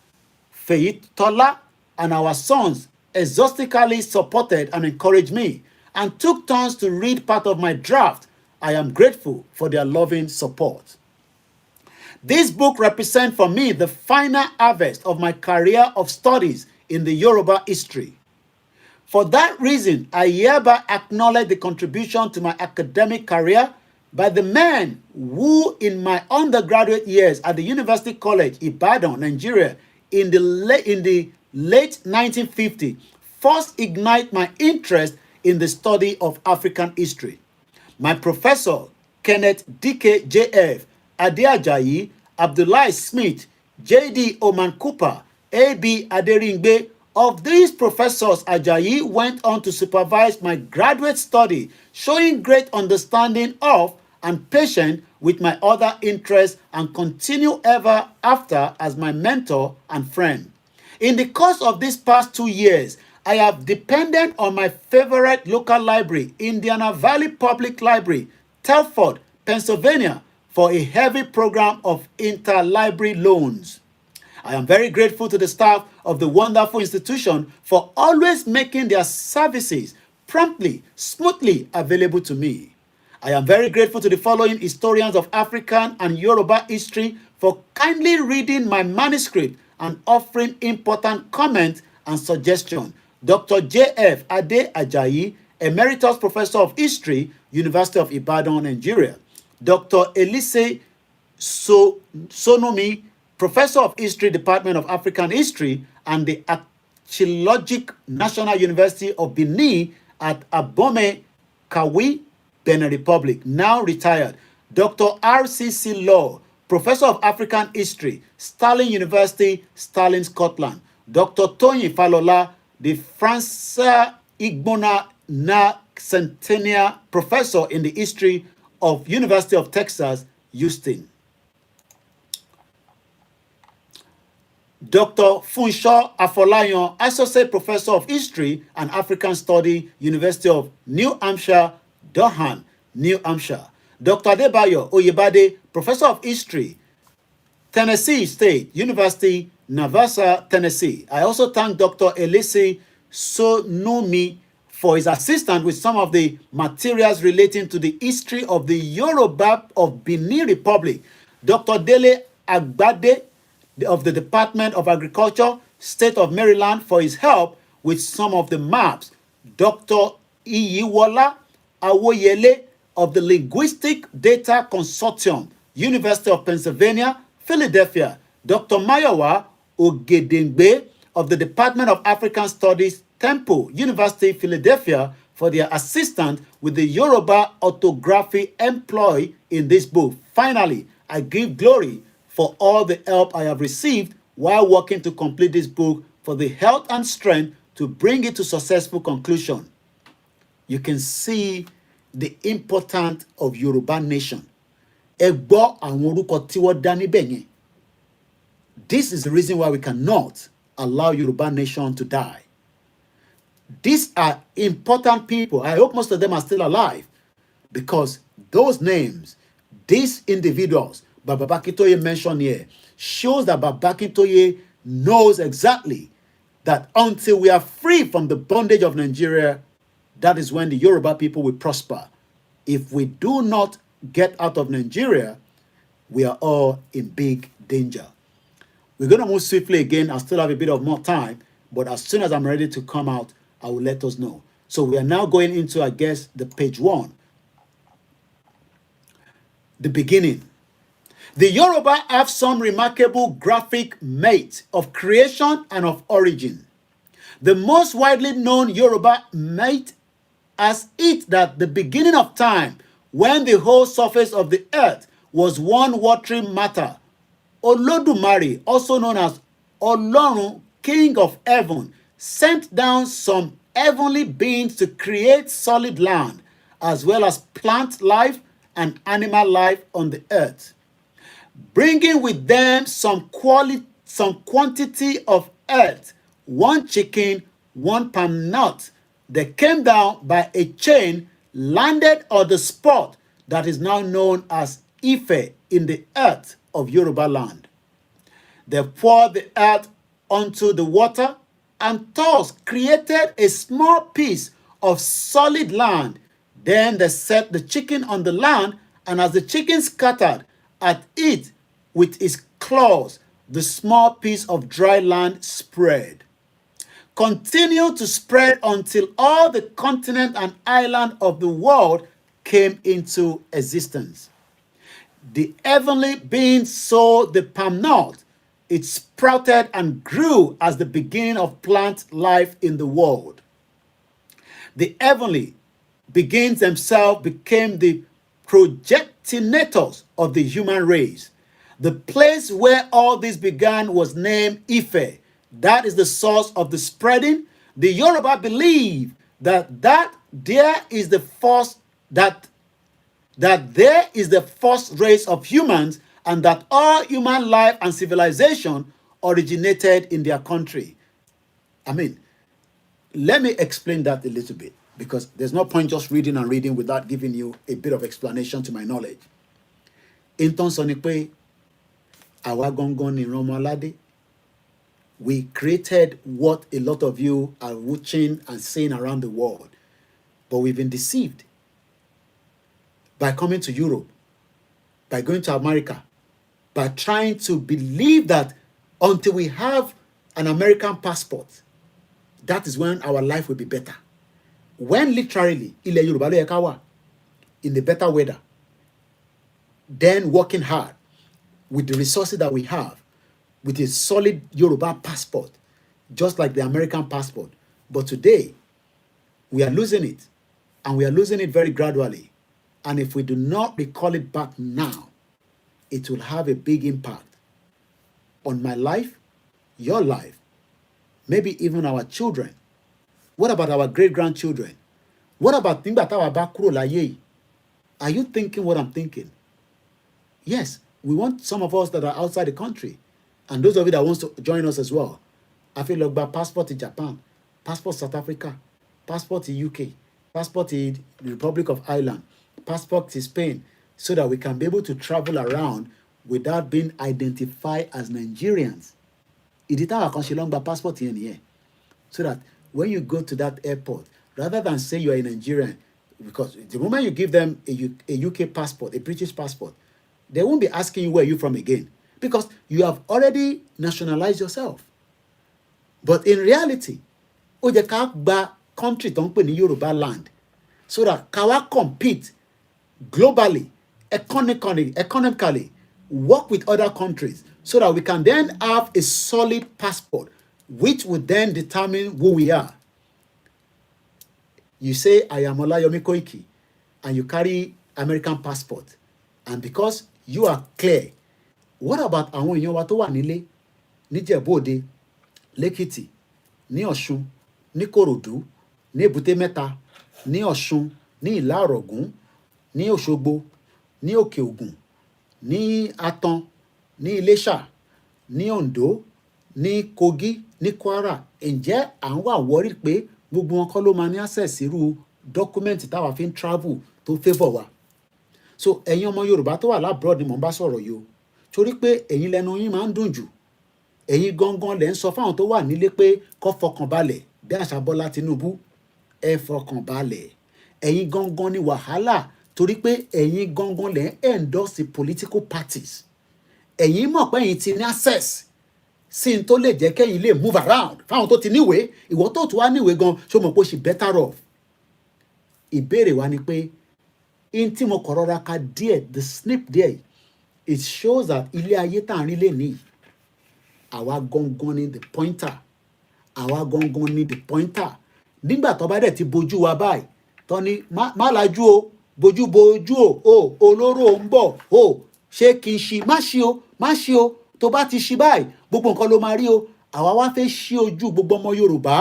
Faith Tola, and our sons exhaustively supported and encouraged me and took turns to read part of my draft. I am grateful for their loving support. This book represents for me the final harvest of my career of studies in the Yoruba history. For that reason, I hereby acknowledge the contribution to my academic career by the men who, in my undergraduate years at the University College, Ibadan, Nigeria, in the late 1950s, first ignite my interest in the study of African history. My professor, Kenneth D.K. J.F. Adeajayi, Abdullahi Smith, J.D. Oman Cooper, A.B. Aderingbe. Of these professors, Ajayi went on to supervise my graduate study, showing great understanding of and patience with my other interests, and continue ever after as my mentor and friend. In the course of these past 2 years, I have depended on my favorite local library, Indiana Valley Public Library, Telford, Pennsylvania, for a heavy program of interlibrary loans. I am very grateful to the staff of the wonderful institution for always making their services promptly, smoothly available to me. I am very grateful to the following historians of African and Yoruba history for kindly reading my manuscript and offering important comments and suggestions. Dr. J.F. Ade Ajayi, Emeritus Professor of History, University of Ibadan, Nigeria. Dr. Elise Sonomi, Professor of History, Department of African History, and the Archaeological National University of Benin at Abome, Kawi, Benin Republic, now retired. Dr. R.C.C. Law, Professor of African History, Stirling University, Stirling, Scotland. Dr. Tony Falola, the Francois Igbona Na Centennial Professor in the History of University of Texas, Houston. Dr. Funsho Afolayan, Associate Professor of History and African Study, University of New Hampshire, Durham, New Hampshire. Dr. Adebayo Oyebade, Professor of History, Tennessee State University, Navassa, Tennessee. I also thank Dr. Elise Sonomi for his assistance with some of the materials relating to the history of the Yoruba of Benin Republic. Dr. Dele Agbade of the Department of Agriculture, State of Maryland, for his help with some of the maps. Dr. Iyiwola Awoyele of the Linguistic Data Consortium, University of Pennsylvania, Philadelphia. Dr. Mayowa Ogedengbe of the Department of African Studies, Temple, University, Philadelphia, for their assistance with the Yoruba orthography employed in this book. Finally, I give glory for all the help I have received while working to complete this book, for the health and strength to bring it to successful conclusion. You can see the importance of Yoruba Nation. Ẹ gbọ́ àwọn orúkọ tí wọ́n dá níbẹ̀ yẹn. This is the reason why we cannot allow Yoruba Nation to die. These are important people. I hope most of them are still alive. because those names, these individuals Baba Akintoye mentioned here, shows that Baba Akintoye knows exactly that until we are free from the bondage of Nigeria, that is when the Yoruba people will prosper. If we do not get out of Nigeria, we are all in big danger. We're going to move swiftly again. I still have a bit of more time, but as soon as I'm ready to come out, I will let us know. So we are now going into, I guess, the page 1. The beginning. The Yoruba have some remarkable graphic myths of creation and of origin. The most widely known Yoruba myth has it that the beginning of time, when the whole surface of the earth was one watery matter, Olodumare, also known as Olorun, King of Heaven, sent down some heavenly beings to create solid land, as well as plant life and animal life on the earth, bringing with them some quantity of earth, one chicken, one palm nut. They came down by a chain, landed on the spot that is now known as Ife in the earth of Yoruba land. They poured the earth onto the water and thus created a small piece of solid land. Then they set the chicken on the land, and as the chicken scattered at it with its claws, the small piece of dry land spread. Continued to spread until all the continent and island of the world came into existence. The heavenly being saw the palm nut. It sprouted and grew as the beginning of plant life in the world. The heavenly beings themselves became the progenitors of the human race. The place where all this began was named Ife. That is the source of the spreading. The Yoruba believe that there is the first race of humans, and that all human life and civilization originated in their country. Let me explain that a little bit, because there's no point just reading and reading without giving you a bit of explanation to my knowledge. Inton sọ ni pé àwa gangan ni ìran ọmọ aládé. We created what a lot of you are watching and seeing around the world. But we've been deceived by coming to Europe, by going to America, by trying to believe that until we have an American passport, that is when our life will be better. When literally, ilẹ̀ Yorùbá ló yẹ ká wà, in the better weather, then working hard with the resources that we have, with a solid Yoruba passport, just like the American passport. But today, we are losing it, and we are losing it very gradually. And if we do not recall it back now, it will have a big impact on my life, your life, maybe even our children. What about our great-grandchildren? What about things that our back kúrò láyé yìí? Are you thinking what I'm thinking? Yes, we want some of us that are outside the country, and those of you that want to join us as well. I feel like about passport in Japan, passport South Africa, passport in UK, passport in the Republic of Ireland, passport in Spain, so that we can be able to travel around without being identified as Nigerians. Ìdí táwa kan ṣe ló ń gba passport yẹn nìyẹn, so that when you go to that airport, rather than say you are a Nigerian, because the moment you give them a UK passport, a British passport, they won't be asking you where you're from again, because you have already nationalized yourself. But in reality, ó jẹ́ ká gba country tó ń pè ní Yorubaland, so that ká wá compete globally, economically, work with other countries, so that we can then have a solid passport, which would then determine who we are. You say, I am Olayomi Koiki, and you carry American passport, and because you are clear, what about àwọn èèyàn wa tó wà nílé, ní Ìjẹ̀bú-Òde, l'Ékìtì, ní Ọ̀ṣun, ní Kòròdú, ní Èbúté Mẹ́ta, ní Ọ̀ṣun, ní Ìlá-Ọ̀ràngún, ní Òṣogbo, ní Òkè Ògùn, ní Atan, ní Iléṣà, ní Oǹdó, ní Kogi, ní Kwara? Ǹjẹ́ à ń wà worried pé gbogbo wọn kọ́ ló máa ní access irú document táwa fi ń travel tó favour wa. So ẹ̀yin ọmọ Yorùbá tó wà lábroad ni mò ń bá sọ̀rọ̀ yìí o, torí pé ẹ̀yin lẹ́nu yín máa ń dùn jù, ẹ̀yin gangan lẹ̀ ń sọ fáwọn tó wà nílé pé kó fọkàn balẹ̀ bí àṣà Bọ́lá Tinubu, ẹ fọkàn balẹ̀, ẹ̀yin gangan ni wàhálà, torí pé ẹ̀yin gangan lẹ̀ ń endorse political parties, ẹ̀yin mọ̀ pé ẹ̀yin ti ní access sí n tó lè jẹ́ kẹ́yìn lè move around fáwọn tó ti níwèé, ìwọ tó tún wá níwèé gan ṣó mọ̀ pé ó ṣì better off. Ìbéèrè wa ni pé in tí mo kọ̀ rọra ka díẹ̀, the snip díẹ̀, it shows that ilé ayé tá à ń rí lè ní àwa gangan ni the pointer, àwa gangan ni the pointer. Nígbà tó bá dẹ̀ ti bojú wa báyìí tó ní má lajú o, bojú o olóró ń bọ̀ o, ṣé kí n ṣí, má ṣí o tó bá ti ṣí báyìí gbogbo nǹkan ló máa rí o. Àwa wá fẹ́ ṣí ojú gbogbo ọmọ Yorùbá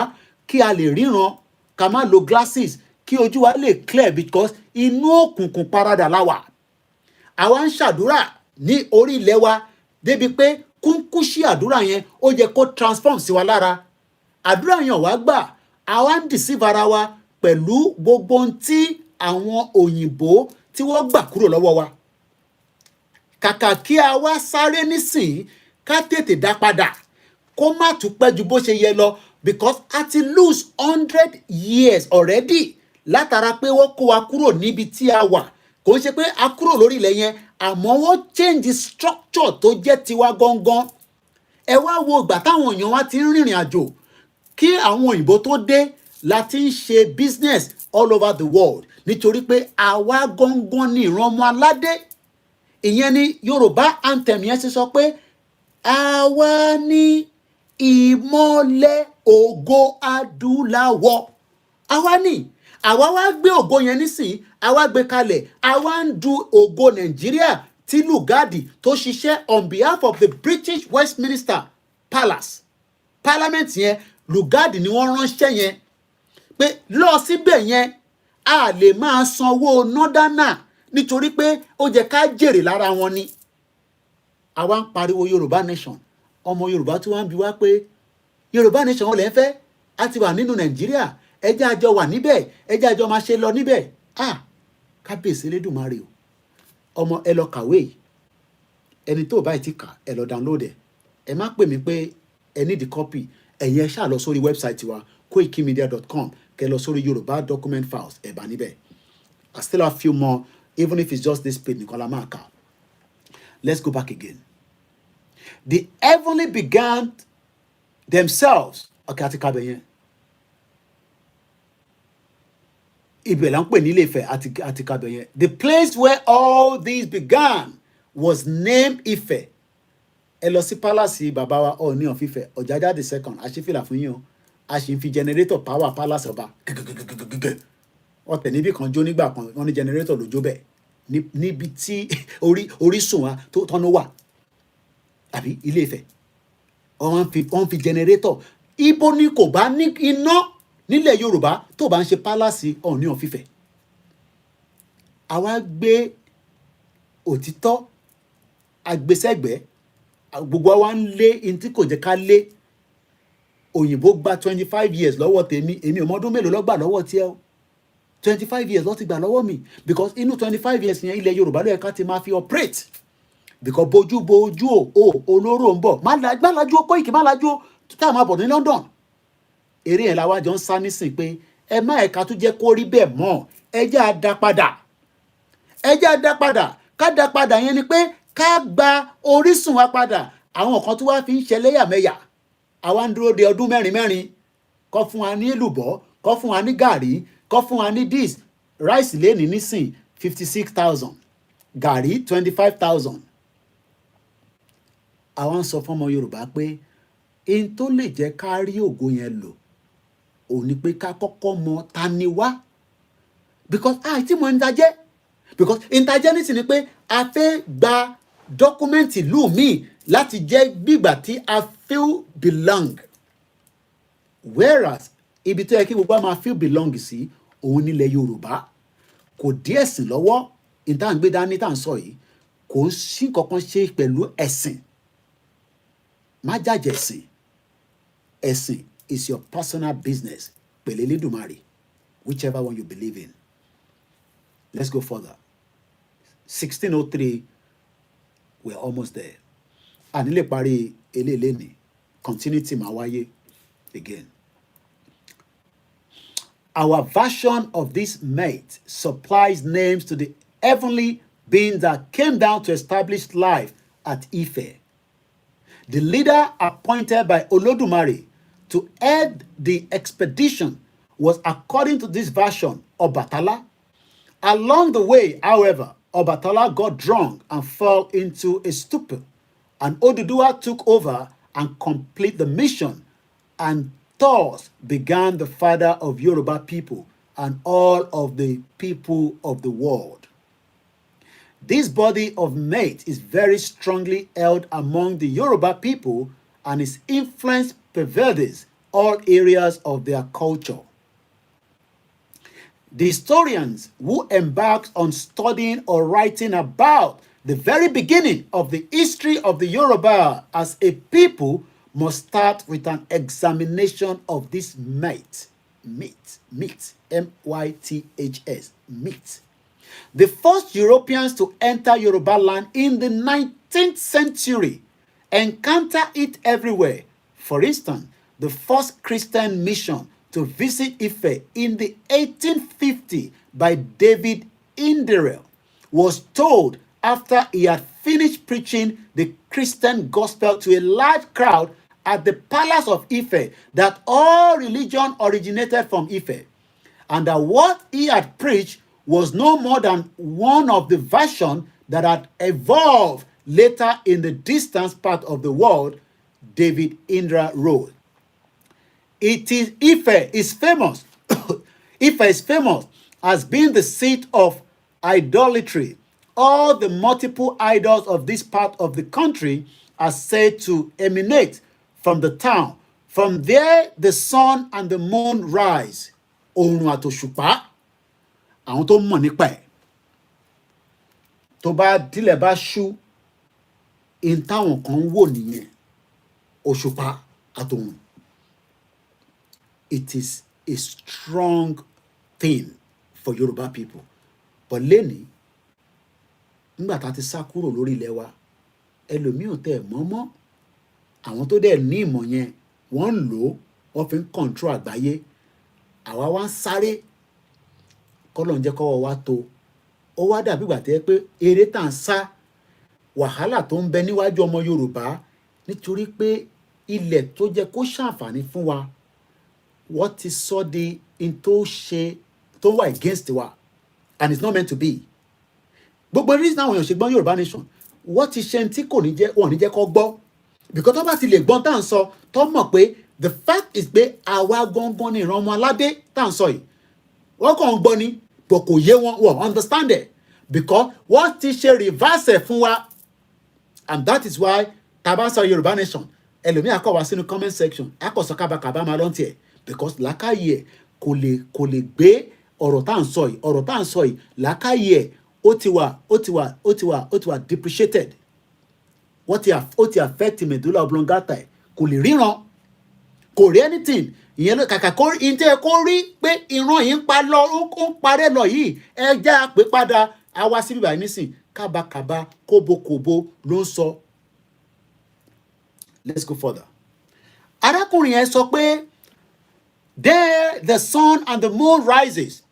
kí a lè ríran, ká má lo glasses, kí ojú wa lè clear because inú òkùnkùn paradà la wà. Àwa ń ṣàdúrà ní orí ilẹ̀ wa débi pé kúnkúṣí àdúrà yẹn ó yẹ kó transform sí wa lára. Àdúrà yẹn wá gbà, àwa ń deceive ara wa pẹ̀lú gbogbo ohun tí àwọn òyìnbó tí wọ́n gbà kúrò lọ́wọ́ wa. Kàkà kí a wá sáré nísìnyí ká tètè dá padà kó má tún pẹ́ ju bó ṣe yẹ lọ, because a ti lose 100 years already látara pé wọ́n kó wa kúrò níbi tí a wà. Kò ń ṣe pé a kúrò lórí ilẹ̀ yẹn, àmọ́ wọ́n change structure tó jẹ́ tiwa gangan. Ẹ wá wo ìgbà táwọn èèyàn wa ti ń rìnrìn àjò, kí àwọn òyìnbó tó dé la ti ń ṣe business all over the world, nítorí pé àwa gangan ni ìran ọmọ aládé. Ìyẹn ni Yorùbá anthem yẹn ti sọ pé àwa ni ìmọ́lẹ̀ ògo adúláwọ̀. Àwa wá gbé ògo yẹn nísìnyí, àwa gbé kalẹ̀, àwa ń du ògo Nàìjíríà tí Lugadi tó ṣiṣẹ́ on behalf of the British Westminster Palace Parliament yẹn, Lugadi ni wọ́n ránṣẹ́ yẹn pé lọ síbẹ̀ yẹn a lè máa sanwó nọ́dánà nítorí pé ó jẹ́ ká jèrè lára wọn ni. Àwa ń pariwo Yoruba Nation, ọmọ Yorùbá tí wọ́n ń bi wá pé Yoruba Nation wọn lè ń fẹ́, a ti wà nínú Nàìjíríà, ẹjẹ́ àjọ wà níbẹ̀, ẹjẹ́ àjọ máa ṣe lọ níbẹ̀. Kábíyèsí Elédùmarè o, ọmọ ẹ lọ kàwé, ẹni tó báyìí ti kà ẹ lọ download ẹ má pè mí pé ẹ need the copy, ẹ̀yin ẹ ṣáà lọ sórí website wa koikimedia.com, kẹ lọ sórí Yorùbá document files ẹ bá níbẹ̀. I still have few more, even if it's just this page nìkan la máa kà. Let's go back again. The heavenly began themselves. Okay, àti kàbẹ̀ yẹn. Ibẹ̀ là ń pè ní Ilé-Ifẹ̀ àti kàbẹ̀ yẹn. The place where all these began was named Ifẹ̀. Ẹ lọ sí palace bàbá wa Ọọ̀ni of Ifẹ̀, Ọ̀jájá the second, àṣìfìlà fún yín o. A sì ń fi generator power palace ọba. Ọ̀tẹ̀ níbì kan jó nígbà kan, wọ́n ní generator ló jó bẹ́ẹ̀. Níbi tí orísun wa tó tọ́nu wà. Àbí Ilé-Ifẹ̀. Wọ́n fi generator. Ibo ni kò bá ní iná nílẹ̀ Yorùbá tó bá ń ṣe palace Ọọ̀ni of Ifẹ̀. Àwa gbé òtítọ́ agbésẹ́gbẹ́, gbogbo wa ń lé in tí kò jẹ́ ká lé. Òyìnbó gba 25 years lọ́wọ́ tèmi, èmi ò mọ ọdún mélòó ló gbà lọ́wọ́ tiẹ̀ o. 25 years ló ti gbà lọ́wọ́ mi, because inú 25 years yẹn ilẹ̀ Yorùbá ló yẹ ká ti máa fi operate, because bojú o olóró ń bọ̀, má lajú o Koiki, má lajú o tá a máa bọ̀ ní London. Eré yẹn làwa jọ ń sá nísìn pé ẹ má ẹ̀ka tó jẹ́ kó rí bẹ́ẹ̀ mọ́, ẹ jẹ́ á dá padà. Ká dá padà yẹn ni pé ká gba orísun wa padà. Àwọn kan tó wá fi ń ṣẹlẹ́yàmẹ̀yà, àwa ń dúró de ọdún mẹ́rin kó fún wa ní èlùbọ́, kó fún wa ní gàrí, kó fún wa ní dis. Rice lẹ́ni nísìn 56,000, gàrí 25,000. Àwa ń sọ fún ọmọ Yorùbá pé in tó lè jẹ́ ká rí ògo yẹn lò ò ní pé ká kọ́kọ́ mọ ta ni wá, because àìtí mọ ìtajẹ́, because ìtajẹ́ nísìn ni pé a fẹ́ gba dọ́kúmẹ́ǹtì ìlú míì láti jẹ́ gbígbà tí a feel belong, whereas ibi tó yẹ kí gbogbo a máa feel belong sí òun nílẹ̀ Yorùbá. Kò díẹ̀ sí lọ́wọ́ ìta ń gbé dání tá à ń sọ yìí, kò sí kankan ṣe pẹ̀lú ẹ̀sìn. Má jàjẹ́ ẹ̀sìn. Ẹ̀sìn is your personal business pẹ̀lú Elédùmarè, whichever one you believe in. Let's go further. 1603, we're almost there. Anile pari eleleni. Continuity mawaye again. Our version of this mate supplies names to the heavenly beings that came down to establish life at Ife. The leader appointed by Olodumare to head the expedition was, according to this version, Obatala. Along the way, however, Obatala got drunk and fell into a stupor, and Oduduwa took over and completed the mission, and thus began the father of Yoruba people and all of the people of the world. This body of mate is very strongly held among the Yoruba people, and its influence pervades all areas of their culture. The historians who embarked on studying or writing about the very beginning of the history of the Yoruba as a people must start with an examination of this myth, M-Y-T-H-S, myth. The first Europeans to enter Yorubaland in the 19th century encounter it everywhere. For instance, the first Christian mission to visit Ife in the 1850 by David Inderell was told after he had finished preaching the Christian gospel to a large crowd at the palace of Ife that all religion originated from Ife, and that what he had preached was no more than one of the versions that had evolved later in the distant part of the world. David Indra wrote, Ife is famous. Ife is famous as being the seat of idolatry. All the multiple idols of this part of the country are said to emanate from the town. From there, the sun and the moon rise. Oòrùn àtòṣùpá, àwọn tó mọ̀ nípa ẹ̀. Tó bá dílẹ̀ bá ṣú, in táwọn kan wò nìyẹn. Òṣùpá àtòrùn. It is a strong thing for Yoruba people. But lẹ́ni, nígbà tá a ti sá kúrò lórí ilẹ̀ wa, ẹlòmíì ò tẹ̀ mọ́. Àwọn tó dẹ̀ ní ìmọ̀ yẹn, wọ́n ń lò ó, wọ́n fi ń control àgbáyé. Àwa wá ń sáré, k'Ọlọ́run jẹ́ kọ́wọ́ wa tó. Ó wá dàbí ìgbà tẹ́ pé eré tá ń sá, wàhálà tó ń bẹ níwájú ọmọ Yorùbá nítorí pé ilẹ̀ tó jẹ́ kó ṣàǹfààní fún wa, wọ́n ti sọ di in tó ṣe tó wà against wa, and it's not meant to be. Gbogbo reason àwọn èèyàn ṣe gbọ́n Yorùbá Nation, wọ́n ti ṣe tí kò ní jẹ́ wọ́n ní jẹ́ kó gbọ́, because tó bá ti lè gbọ́n tá à ń sọ, tó mọ̀ pé the fact is pé àwa gangan ni ìran ọmọ aládé tá à ń sọ yìí. Wọ́n kàn ń gbọ́ ni, but kò yé wọn, wọ́n understand it, because wọ́n ti ṣe reverse fún wa, and that is why tá bá sọ Yorùbá Nation, ẹlòmíì á kọ wá sínú comment section, á kọ sọ kábàkàbà máa lọ́ntì ẹ̀, because làákàyè ẹ̀ kò lè gbé ọ̀rọ̀ tá à ń sọ yìí, làákàyè ẹ̀ ó ti wà depreciated. Ó ti affect medulla oblongata ẹ̀, kò lè ríran, kò rí anything. Ìyẹn ló kàkà kó ìtẹ́ kó rí pé ìran yìí ń pa lọ, ó ń parẹ́ lọ yìí, ẹ já pé padà á wá síbí báyìí nísìn, kábàkàbà kóbokòbo ló ń sọ. Let's go further. Arákùnrin yẹn sọ pé there the sun and the moon rises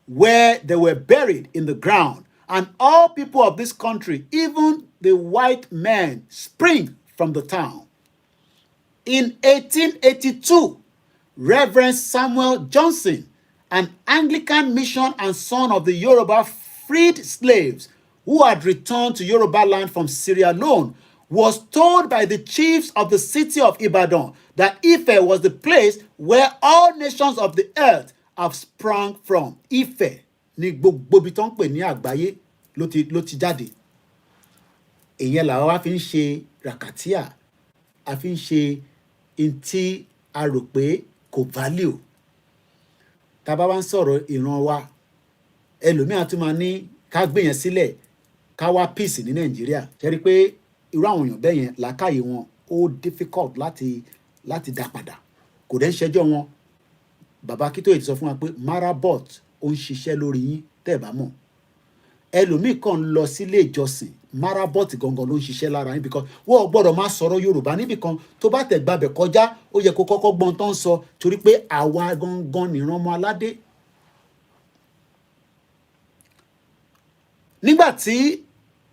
where they were buried in the ground, and all people of this country, even the white men, spring from the town. In 1882, Reverend Samuel Johnson, an Anglican mission and son of the Yoruba freed slaves who had returned to Yorubaland from Sierra Leone, was told by the chiefs of the city of Ibadan that Ife was the place where all nations of the earth have sprung from. Ife ni gbogbo ibi tó ń pè ní àgbáyé ló ti jáde. Ìyẹn làwọn wá fi ń ṣe ràkàtíà, a fi ń ṣe ntí a rò pé kò value. Tá bá wá ń sọ̀rọ̀ ìran wa, ẹlòmíà tún máa ní ká gbé yẹn sílẹ̀, ká wá peace ní Nàìjíríà. Ṣé rí pé irú àwọn èèyàn bẹ́ẹ̀ yẹn làákàyè wọn ó difficult láti dá padà. Kò dẹ̀ ń ṣẹjọ́ wọn. Bàbá Akíntóyè ti sọ fún wa pé Marabot ó ń ṣiṣẹ́ lórí yín tẹ́ ẹ̀ bá mọ̀. ẹlòmíì kàn ń lọ sílé ìjọsìn marabot gangan ló ń ṣiṣẹ́ lára yín because wọ́n ò gbọ́dọ̀ máa sọ̀rọ̀ yorùbá níbì kan tó bá tẹ̀ gbàbẹ̀ kọjá ó yẹ kó kọ́kọ́ gbọ́n tó ń sọ torí pé àwa gangan nìran ọmọ aládé. nígbà tí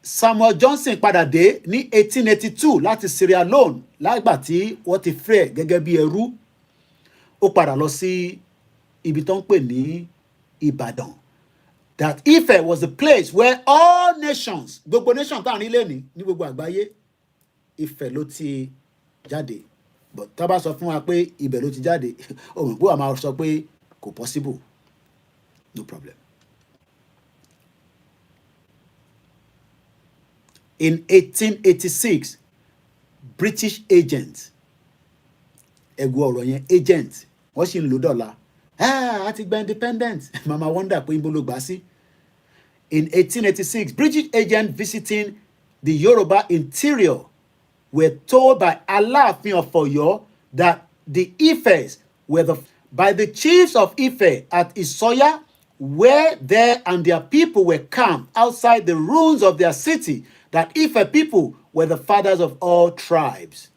Samuel Johnson padà dé ní 1882 láti Sierra Leone lágbà tí wọ́n ti free gẹ́gẹ́ bí ẹrú ó padà lọ sí ibi tó ń pè ní Ìbàdàn. That Ife was the place where all nations, gbogbo nation tá à ń rí lẹ́ni ní gbogbo àgbáyé, Ife ló ti jáde. But tá a bá sọ fún wa pé ibẹ̀ ló ti jáde, òun ìgbó àmà sọ pé kò possible. No problem. In 1886, British agent, ẹ̀gbọ́n ọ̀rọ̀ yẹn agent, wọ́n sì ń lò dọ́là. A ti gba independent. Mama wonder pé ibo ló gbà sí. In 1886, British agents visiting the Yoruba interior were told by Aláàfin of Ọ̀yọ́ that the Ifes were by the chiefs of Ife at Isoya, where they and their people were camped outside the ruins of their city, that Ife people were the fathers of all tribes.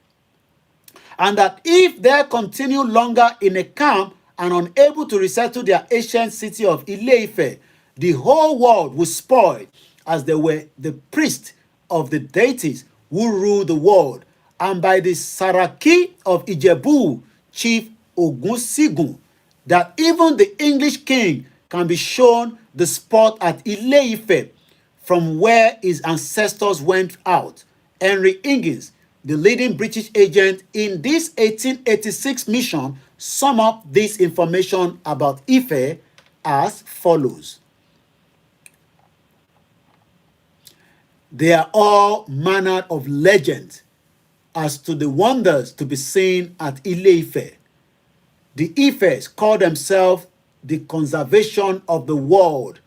And that if they continue longer in a camp and unable to resettle their ancient city of Ile-Ife, the whole world was spoiled, as they were the priests of the deities who ruled the world, and by the Saraki of Ijebu, Chief Ogunsigun, that even the English king can be shown the spot at Ile-Ife from where his ancestors went out. Henry Higgins, the leading British agent in this 1886 mission, sum up this information about Ife as follows. There are all manner of legends as to the wonders to be seen at Ile-Ife. The Ifes call themselves the conservation of the world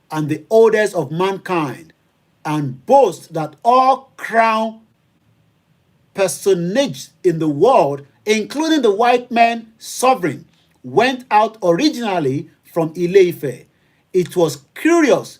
and the oldest of mankind, and boast that all crown personages in the world, including the white man sovereign, went out originally from Ile-Ife. It was curious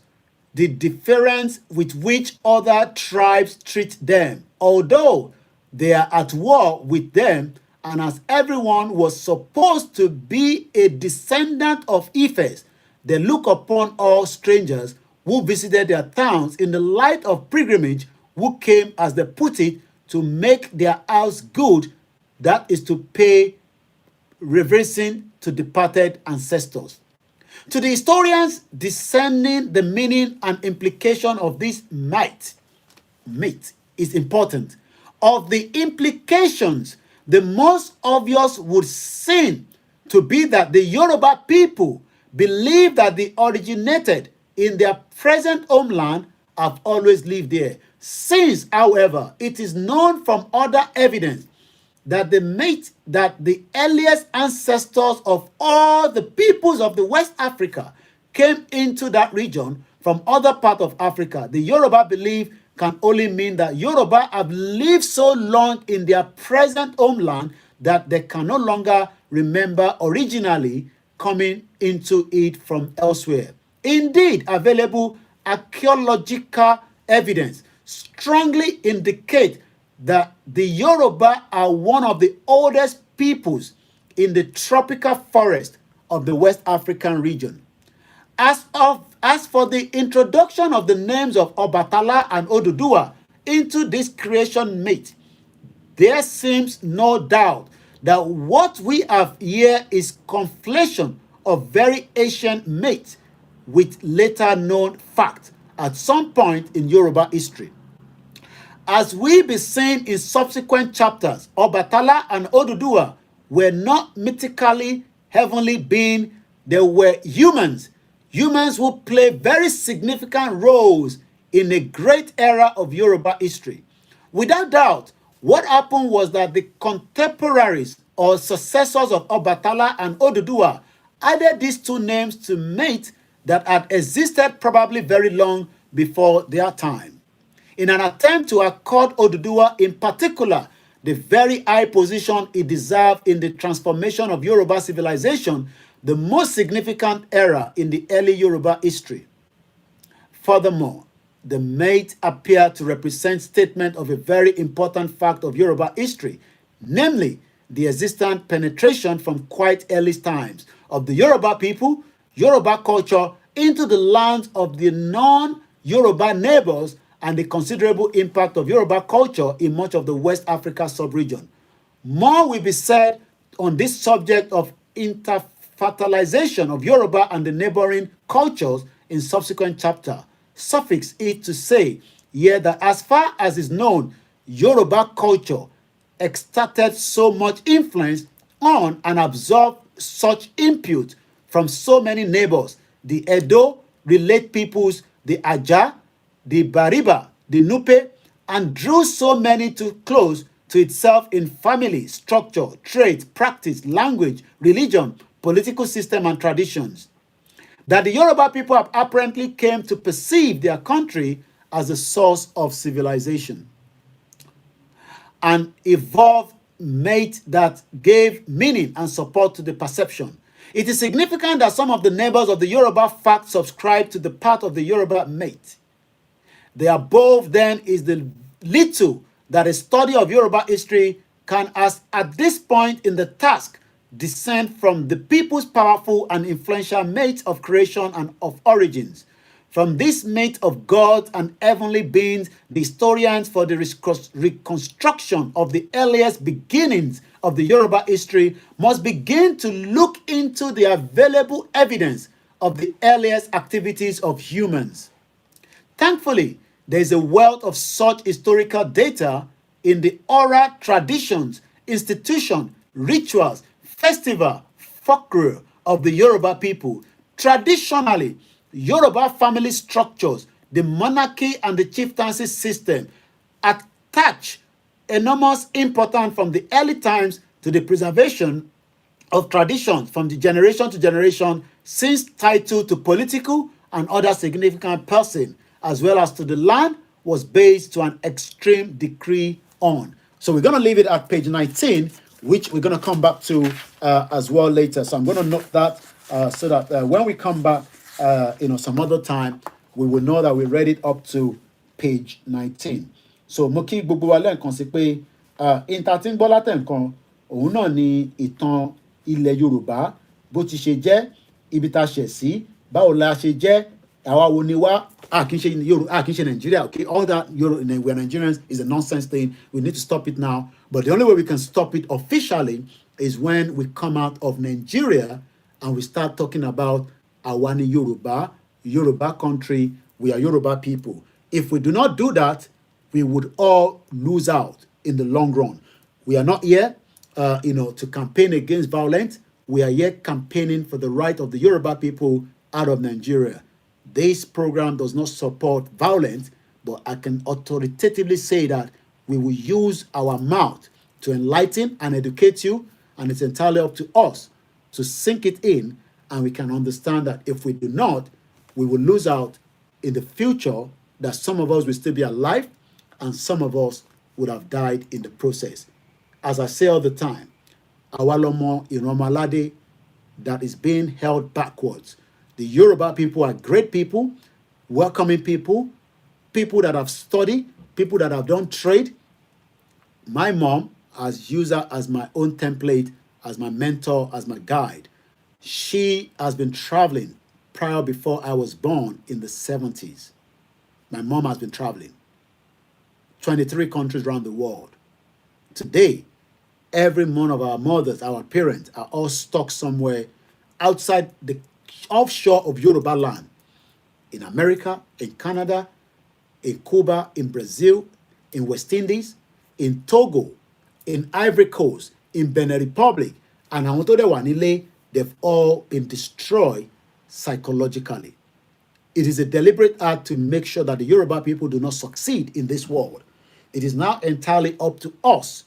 the difference with which other tribes treat them, although they are at war with them, and as everyone was supposed to be a descendant of Ifes, they look upon all strangers who visited their towns in the light of pilgrimage, who came, as they put it, to make their house good, that is to pay reverence to departed ancestors. To the historians discerning the meaning and implication of this mate is important. Of the implications, the most obvious would seem to be that the Yoruba people believe that they originated in their present homeland, have always lived there. Since, however, it is known from other evidence that the earliest ancestors of all the peoples of the West Africa came into that region from other parts of Africa, the Yoruba belief can only mean that Yoruba have lived so long in their present homeland that they can no longer remember originally coming into it from elsewhere. Indeed, available archaeological evidence strongly indicate that the Yoruba are one of the oldest peoples in the tropical forest of the West African region. As for the introduction of the names of Obatala and Oduduwa into this creation myth, there seems no doubt that what we have here is conflation of very ancient myths with later known facts at some point in Yoruba history. As will be seen in subsequent chapters, Obatala and Oduduwa were not mythically heavenly beings, they were humans who play very significant roles in a great era of Yoruba history. Without doubt, what happened was that the contemporaries or successors of Obatala and Oduduwa added these two names to myths that had existed probably very long before their time. In an attempt to accord Oduduwa in particular the very high position it deserved in the transformation of Yoruba civilization, the most significant era in the early Yoruba history. Furthermore, the mate appear to represent statement of a very important fact of Yoruba history, namely the existent penetration from quite early times of the Yoruba people, Yoruba culture into the lands of the non-Yoruba neighbors and the considerable impact of Yoruba culture in much of the West Africa sub-region. More will be said on this subject of interfertilization of Yoruba and the neighboring cultures in subsequent chapter. Suffix it to say here that as far as is known, Yoruba culture exerted so much influence on and absorbed such input from so many neighbors, the Edo, relate peoples, the Aja, the Bariba, the Nupe, and drew so many to close to itself in family, structure, trade, practice, language, religion, political system, and traditions, that the Yoruba people have apparently came to perceive their country as a source of civilization. An evolved mate that gave meaning and support to the perception. It is significant that some of the neighbors of the Yoruba fact subscribe to the part of the Yoruba mate. The above then is the little that a study of Yoruba history can, as at this point in the task, descend from the people's powerful and influential mate of creation and of origins. From this mate of gods and heavenly beings, the historians for the reconstruction of the earliest beginnings of the Yoruba history must begin to look into the available evidence of the earliest activities of humans. Thankfully, there is a wealth of such historical data in the oral traditions, institutions, rituals, festival, folklore of the Yoruba people. Traditionally, Yoruba family structures, the monarchy and the chieftaincy system attach enormous importance from the early times to the preservation of traditions from the generation to generation, since title to political and other significant person, as well as to the land, was based to an extreme degree on. So we're going to leave it at page 19, which we're going to come back to as well later. So I'm going to note that so that when we come back, some other time, we will know that we read it up to page 19. So mo kí gbogbo wa lẹ́ẹ̀kan sí pé ìta tí ń gbọ́ látẹ̀ǹkan òun náà ni ìtàn ilẹ̀ Yorùbá bó ti ṣe jẹ́, ibi tá a ṣẹ̀ sí, báwo la ṣe jẹ́, àwa wo ni wá, kì í ṣe Nigeria. Okay, all that we're Nigerians is a nonsense thing. We need to stop it now. But the only way we can stop it officially is when we come out of Nigeria and we start talking about àwa ni Yoruba, Yoruba country, we are Yoruba people. If we do not do that, we would all lose out in the long run. We are not here, to campaign against violence. We are here campaigning for the right of the Yoruba people out of Nigeria. This program does not support violence, but I can authoritatively say that we will use our mouth to enlighten and educate you, and it's entirely up to us to sink it in, and we can understand that if we do not, we will lose out in the future, that some of us will still be alive and some of us would have died in the process. As I say all the time, Awalomo Iromalade that is being held backwards. The Yoruba people are great people, welcoming people, people that have studied, people that have done trade. My mom, as user, as my own template, as my mentor, as my guide, she has been traveling prior before I was born in the 70s. My mom has been traveling 23 countries around the world. Today, every one of our mothers, our parents, are all stuck somewhere outside the offshore of Yoruba land, in America, in Canada, in Cuba, in Brazil, in West Indies, in Togo, in Ivory Coast, in Benin Republic, and àwọn tó dẹ̀ wà nílé, they've all been destroyed psychologically. It is a deliberate act to make sure that the Yoruba people do not succeed in this world. It is now entirely up to us,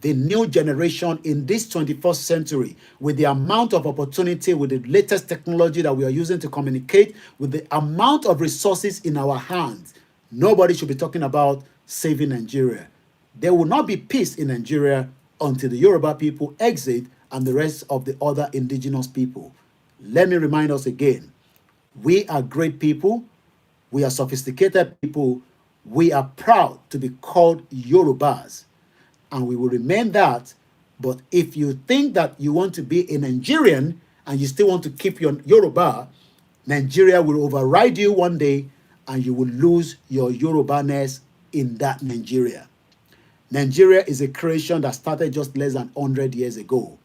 the new generation in this 21st century, with the amount of opportunity, with the latest technology that we are using to communicate, with the amount of resources in our hands. Nobody should be talking about saving Nigeria. There will not be peace in Nigeria until the Yoruba people exit and the rest of the other indigenous people. Let me remind us again, we are great people. We are sophisticated people. We are proud to be called Yorubas, and we will remain that. But if you think that you want to be a Nigerian and you still want to keep your Yoruba, Nigeria will override you one day and you will lose your Yorubaness in that Nigeria. Nigeria is a creation that started just less than 100 years ago.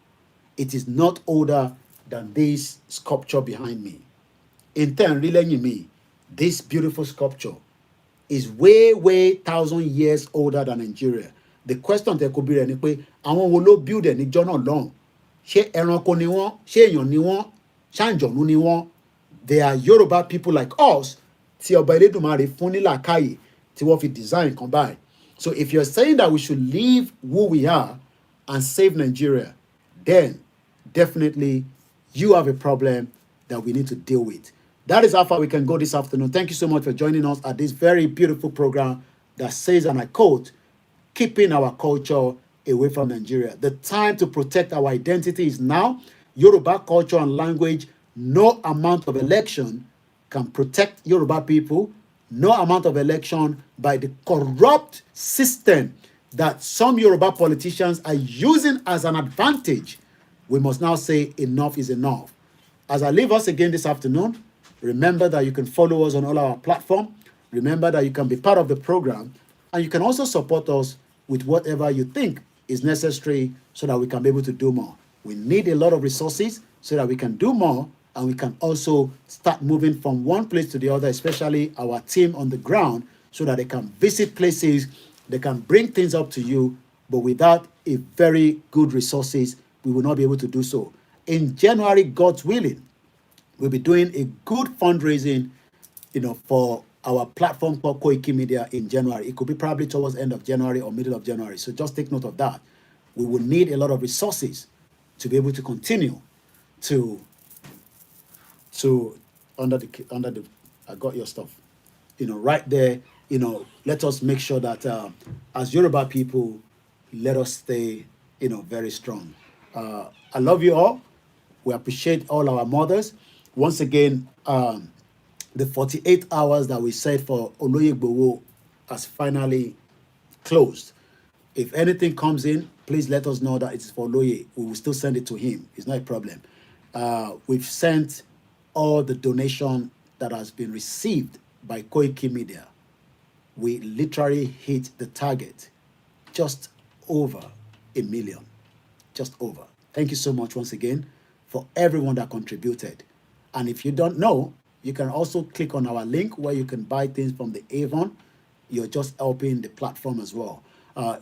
It is not older than this sculpture behind me. In turn, really, me, this beautiful sculpture is way 1,000 years older than Nigeria. The question that could be rẹ̀ ni pé àwọn wo ló build ẹ̀ níjọ́ náà lọ́hùn? Ṣé ẹranko ni wọ́n? Ṣé èèyàn ni wọ́n? Ṣáǹjọ̀nú ni wọ́n? They are Yoruba people like us tí ọba Elédùmarè fún ní làákàyè tí wọ́n fi design kan báyìí. So if you're saying that we should leave who we are and save Nigeria, then definitely you have a problem that we need to deal with. That is how far we can go this afternoon. Thank you so much for joining us at this very beautiful program that says, and I quote, keeping our culture away from Nigeria. The time to protect our identity is now. Yoruba culture and language, no amount of election can protect Yoruba people. No amount of election by the corrupt system that some Yoruba politicians are using as an advantage. We must now say enough is enough. As I leave us again this afternoon, remember that you can follow us on all our platforms. Remember that you can be part of the program, and you can also support us with whatever you think is necessary so that we can be able to do more. We need a lot of resources so that we can do more, and we can also start moving from one place to the other, especially our team on the ground, so that they can visit places, they can bring things up to you, but without a very good resources, we will not be able to do so. In January, God's willing, we'll be doing a good fundraising, for our platform called Koiki Media in January. It could be probably towards the end of January or middle of January. So just take note of that. We will need a lot of resources to be able to continue to under the I got your stuff, right there. Let us make sure that as Yoruba people, let us stay, very strong. I love you all. We appreciate all our mothers. Once again, the 48 hours that we said for Oloyegbowo has finally closed. If anything comes in, please let us know that it's for Oloye. We will still send it to him. It's not a problem. We've sent all the donation that has been received by Koiki Media. We literally hit the target, just over 1 million, just over. Thank you so much once again for everyone that contributed. And if you don't know, you can also click on our link where you can buy things from the Avon. You're just helping the platform as well.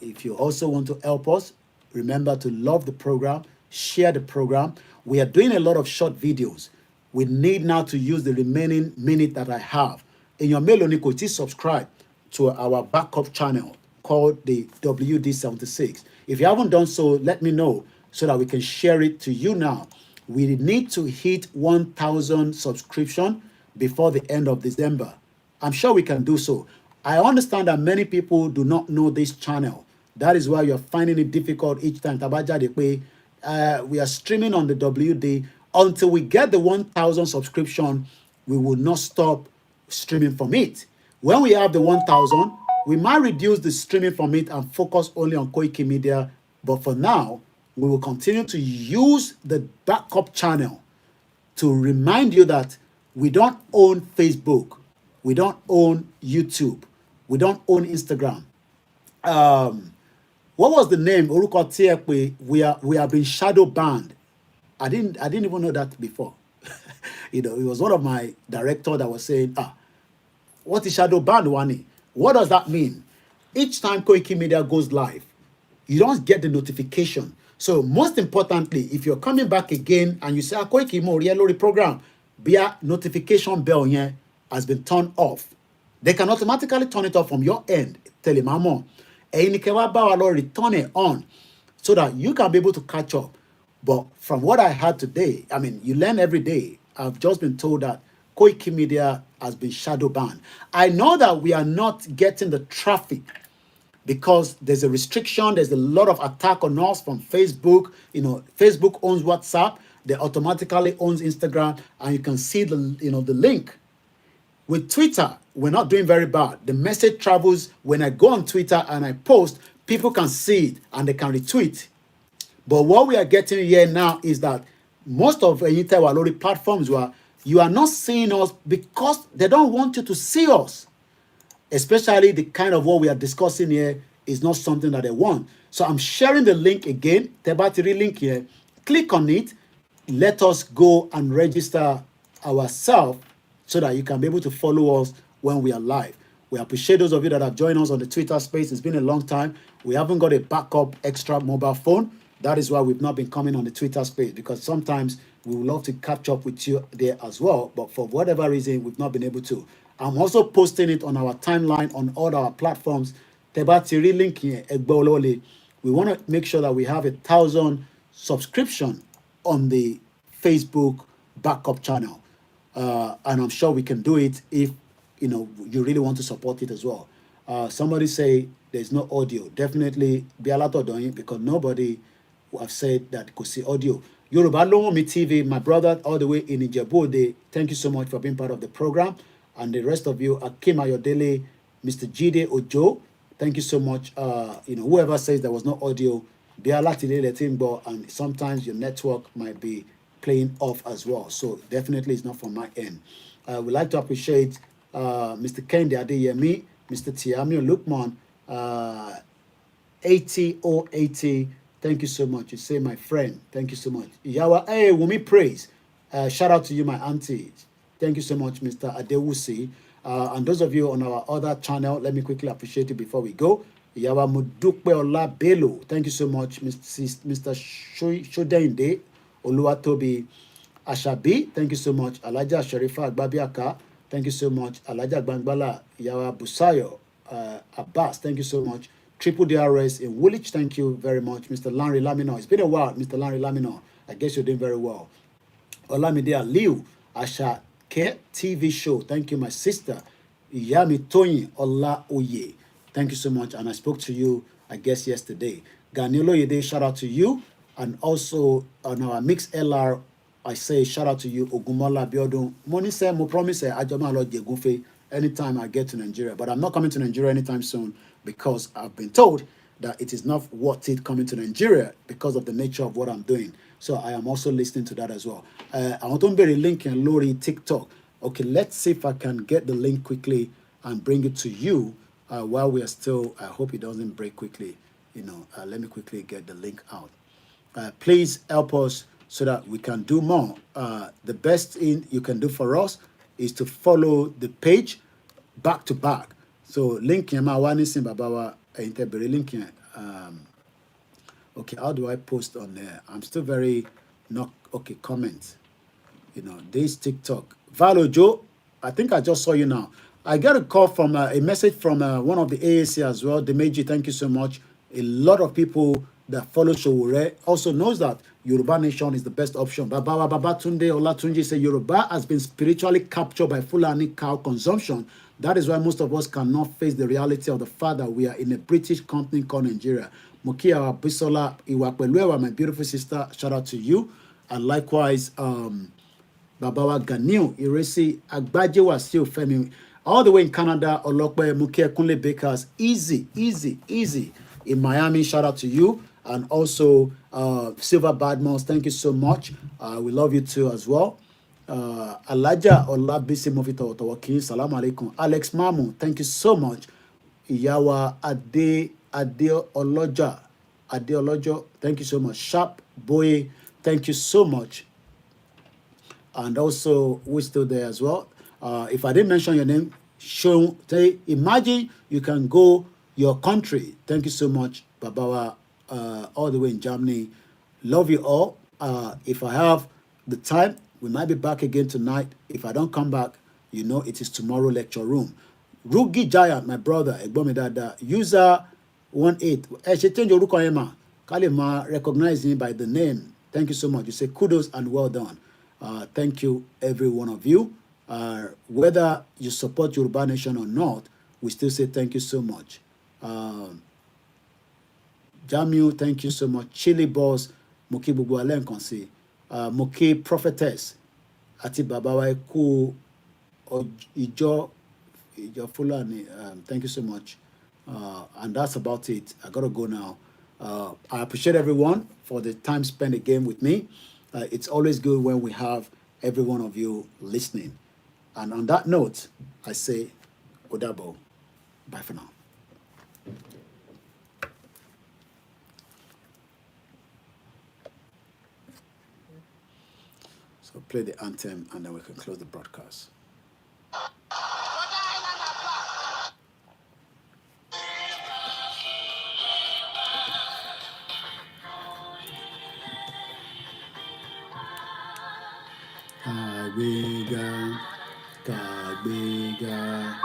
If you also want to help us, remember to love the program, share the program. We are doing a lot of short videos. We need now to use the remaining minute that I have. In your mail, Oniko, subscribe to our backup channel called the WD76. If you haven't done so, let me know so that we can share it to you now. We need to hit 1,000 subscription before the end of December. I'm sure we can do so. I understand that many people do not know this channel. That is why you're finding it difficult each time. We are streaming on the WD. Until we get the 1,000 subscription, we will not stop streaming from it. When we have the 1,000, we might reduce the streaming from it and focus only on Koiki Media. But for now, we will continue to use the backup channel to remind you that we don't own Facebook. We don't own YouTube. We don't own Instagram. What was the name? We have been shadow banned. I didn't even know that before. It was one of my director that was saying, what is shadow ban, Wani? What does that mean? Each time Koiki Media goes live, you don't get the notification. So most importantly, if you're coming back again and you say, Koiki Mo Lori program, via notification bell here has been turned off. They can automatically turn it off from your end. Tell him, Mamo, return it on so that you can be able to catch up. But from what I heard today, you learn every day. I've just been told that Koiki Media has been shadow banned. I know that we are not getting the traffic because there's a restriction. There's a lot of attack on us from Facebook. Facebook owns WhatsApp. They automatically owns Instagram, and you can see the link. With Twitter, we're not doing very bad. The message travels when I go on Twitter and I post, people can see it and they can retweet. But what we are getting here now is that most of Walori platforms were you are not seeing us because they don't want you to see us. Especially the kind of what we are discussing here is not something that they want. So I'm sharing the link again, Tebatiri link here. Click on it. Let us go and register ourselves so that you can be able to follow us when we are live. We appreciate those of you that have joined us on the Twitter space. It's been a long time. We haven't got a backup extra mobile phone. That is why we've not been coming on the Twitter space, because sometimes we would love to catch up with you there as well. But for whatever reason, we've not been able to. I'm also posting it on our timeline on all our platforms. Tebatiri link here, Egbolole. We want to make sure that we have 1,000 subscription on the Facebook backup channel. And I'm sure we can do it if you really want to support it as well. Somebody say there's no audio. Definitely be a lot of doing, because nobody have said that could see audio. Yoruba Lomi TV, my brother all the way in Ijebu, thank you so much for being part of the program. And the rest of you, Akim Ayodele, Mr. Jide Ojo, thank you so much. Whoever says there was no audio, be a lot and sometimes your network might be playing off as well. So definitely it's not from my end. We'd like to appreciate Mr. Kendi Adeyemi, Mr. Tiamio Lukman, 80. Thank you so much. You say my friend. Thank you so much. Yawa, hey, Wumi Praise. Shout out to you, my auntie. Thank you so much, Mr. Adewusi. And those of you on our other channel, let me quickly appreciate you before we go. Yawa Mudukpe Ola Belo. Thank you so much, Mr. Shodende Oluwatobi Ashabi. Thank you so much. Alaja Sharifa Agbabiaka. Thank you so much. Alaja Bangbala Yawa Busayo Abbas. Thank you so much. Triple DRS in Woolwich. Thank you very much, Mr. Lanry Lamino. It's been a while, Mr. Lanry Lamino. I guess you're doing very well. Olamide Aliu Asha TV show. Thank you, my sister. Iyami Toyin Ola Oye. Thank you so much. And I spoke to you, I guess, yesterday. Ganiolo Yede, shout out to you. And also on our Mix LR, I say shout out to you, Ogumola Biodun. Money say, mo promise, Ajoma Lord Jegufe, anytime I get to Nigeria. But I'm not coming to Nigeria anytime soon, because I've been told that it is not worth it coming to Nigeria because of the nature of what I'm doing. So I am also listening to that as well. I want to bury a link in Lori TikTok. Okay, let's see if I can get the link quickly and bring it to you while we are still. I hope it doesn't break quickly. Let me quickly get the link out. Please help us so that we can do more. The best thing you can do for us is to follow the page back to back. So link here, Babawa link here. Okay, how do I post on there? I'm still very not okay. Comment. This TikTok. Valo Joe, I think I just saw you now. I got a call from a message from one of the AAC as well. Demeji, thank you so much. A lot of people that follow Showore also knows that Yoruba Nation is the best option. Babawa Babatunde Olatunji say Yoruba has been spiritually captured by Fulani cow consumption. That is why most of us cannot face the reality of the fact that we are in a British company called Nigeria. Mukia Bisola Iwakweluewa, my beautiful sister, shout out to you. And likewise, Babawa Ganiu, Iresi Agbaje Wasio Femi, all the way in Canada, Olokwe Mukia Kunle Bakers, easy. In Miami, shout out to you. And also, Silver Badmos, thank you so much. We love you too as well. Alaja Olabisi Mofito Otawakin, Salam Alaikum. Alex Mamu, thank you so much. Iyawa Adeolojo, thank you so much. Sharp Boy, thank you so much. And also, we're still there as well. If I didn't mention your name, imagine you can go your country. Thank you so much, Babawa, all the way in Germany. Love you all. If I have the time, we might be back again tonight. If I don't come back, it is tomorrow lecture room. Rugi Giant, my brother, user 18. Kalima, recognize me by the name. Thank you so much. You say kudos and well done. Thank you, every one of you. Whether you support Yoruba Nation or not, we still say thank you so much. Jamil, thank you so much. Chili Boss, Moki Bubu Alen Konsi, Moki Prophetess, Ati Babawa Ku Ijo Fulani, thank you so much. And that's about it. I gotta go now. I appreciate everyone for the time spent again with me. It's always good when we have every one of you listening. And on that note, I say, Odabo. Bye for now. So play the anthem and then we can close the broadcast. Kagbega, Kagbega,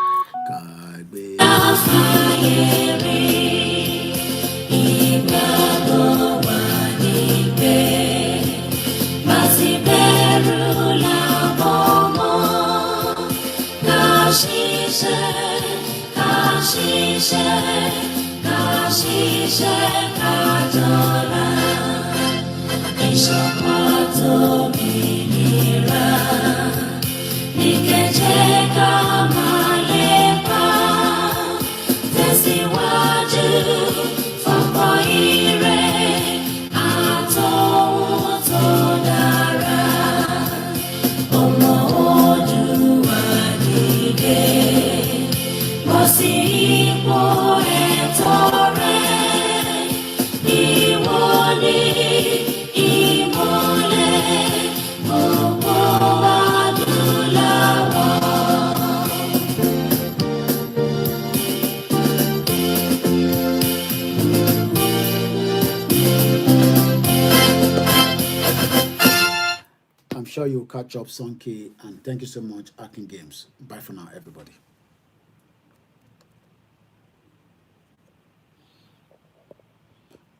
I'm sure you'll catch up, Sonke, and thank you so much, Akin Games. Bye for now, everybody.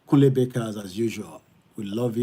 Kunle Bakers, as usual, we love you.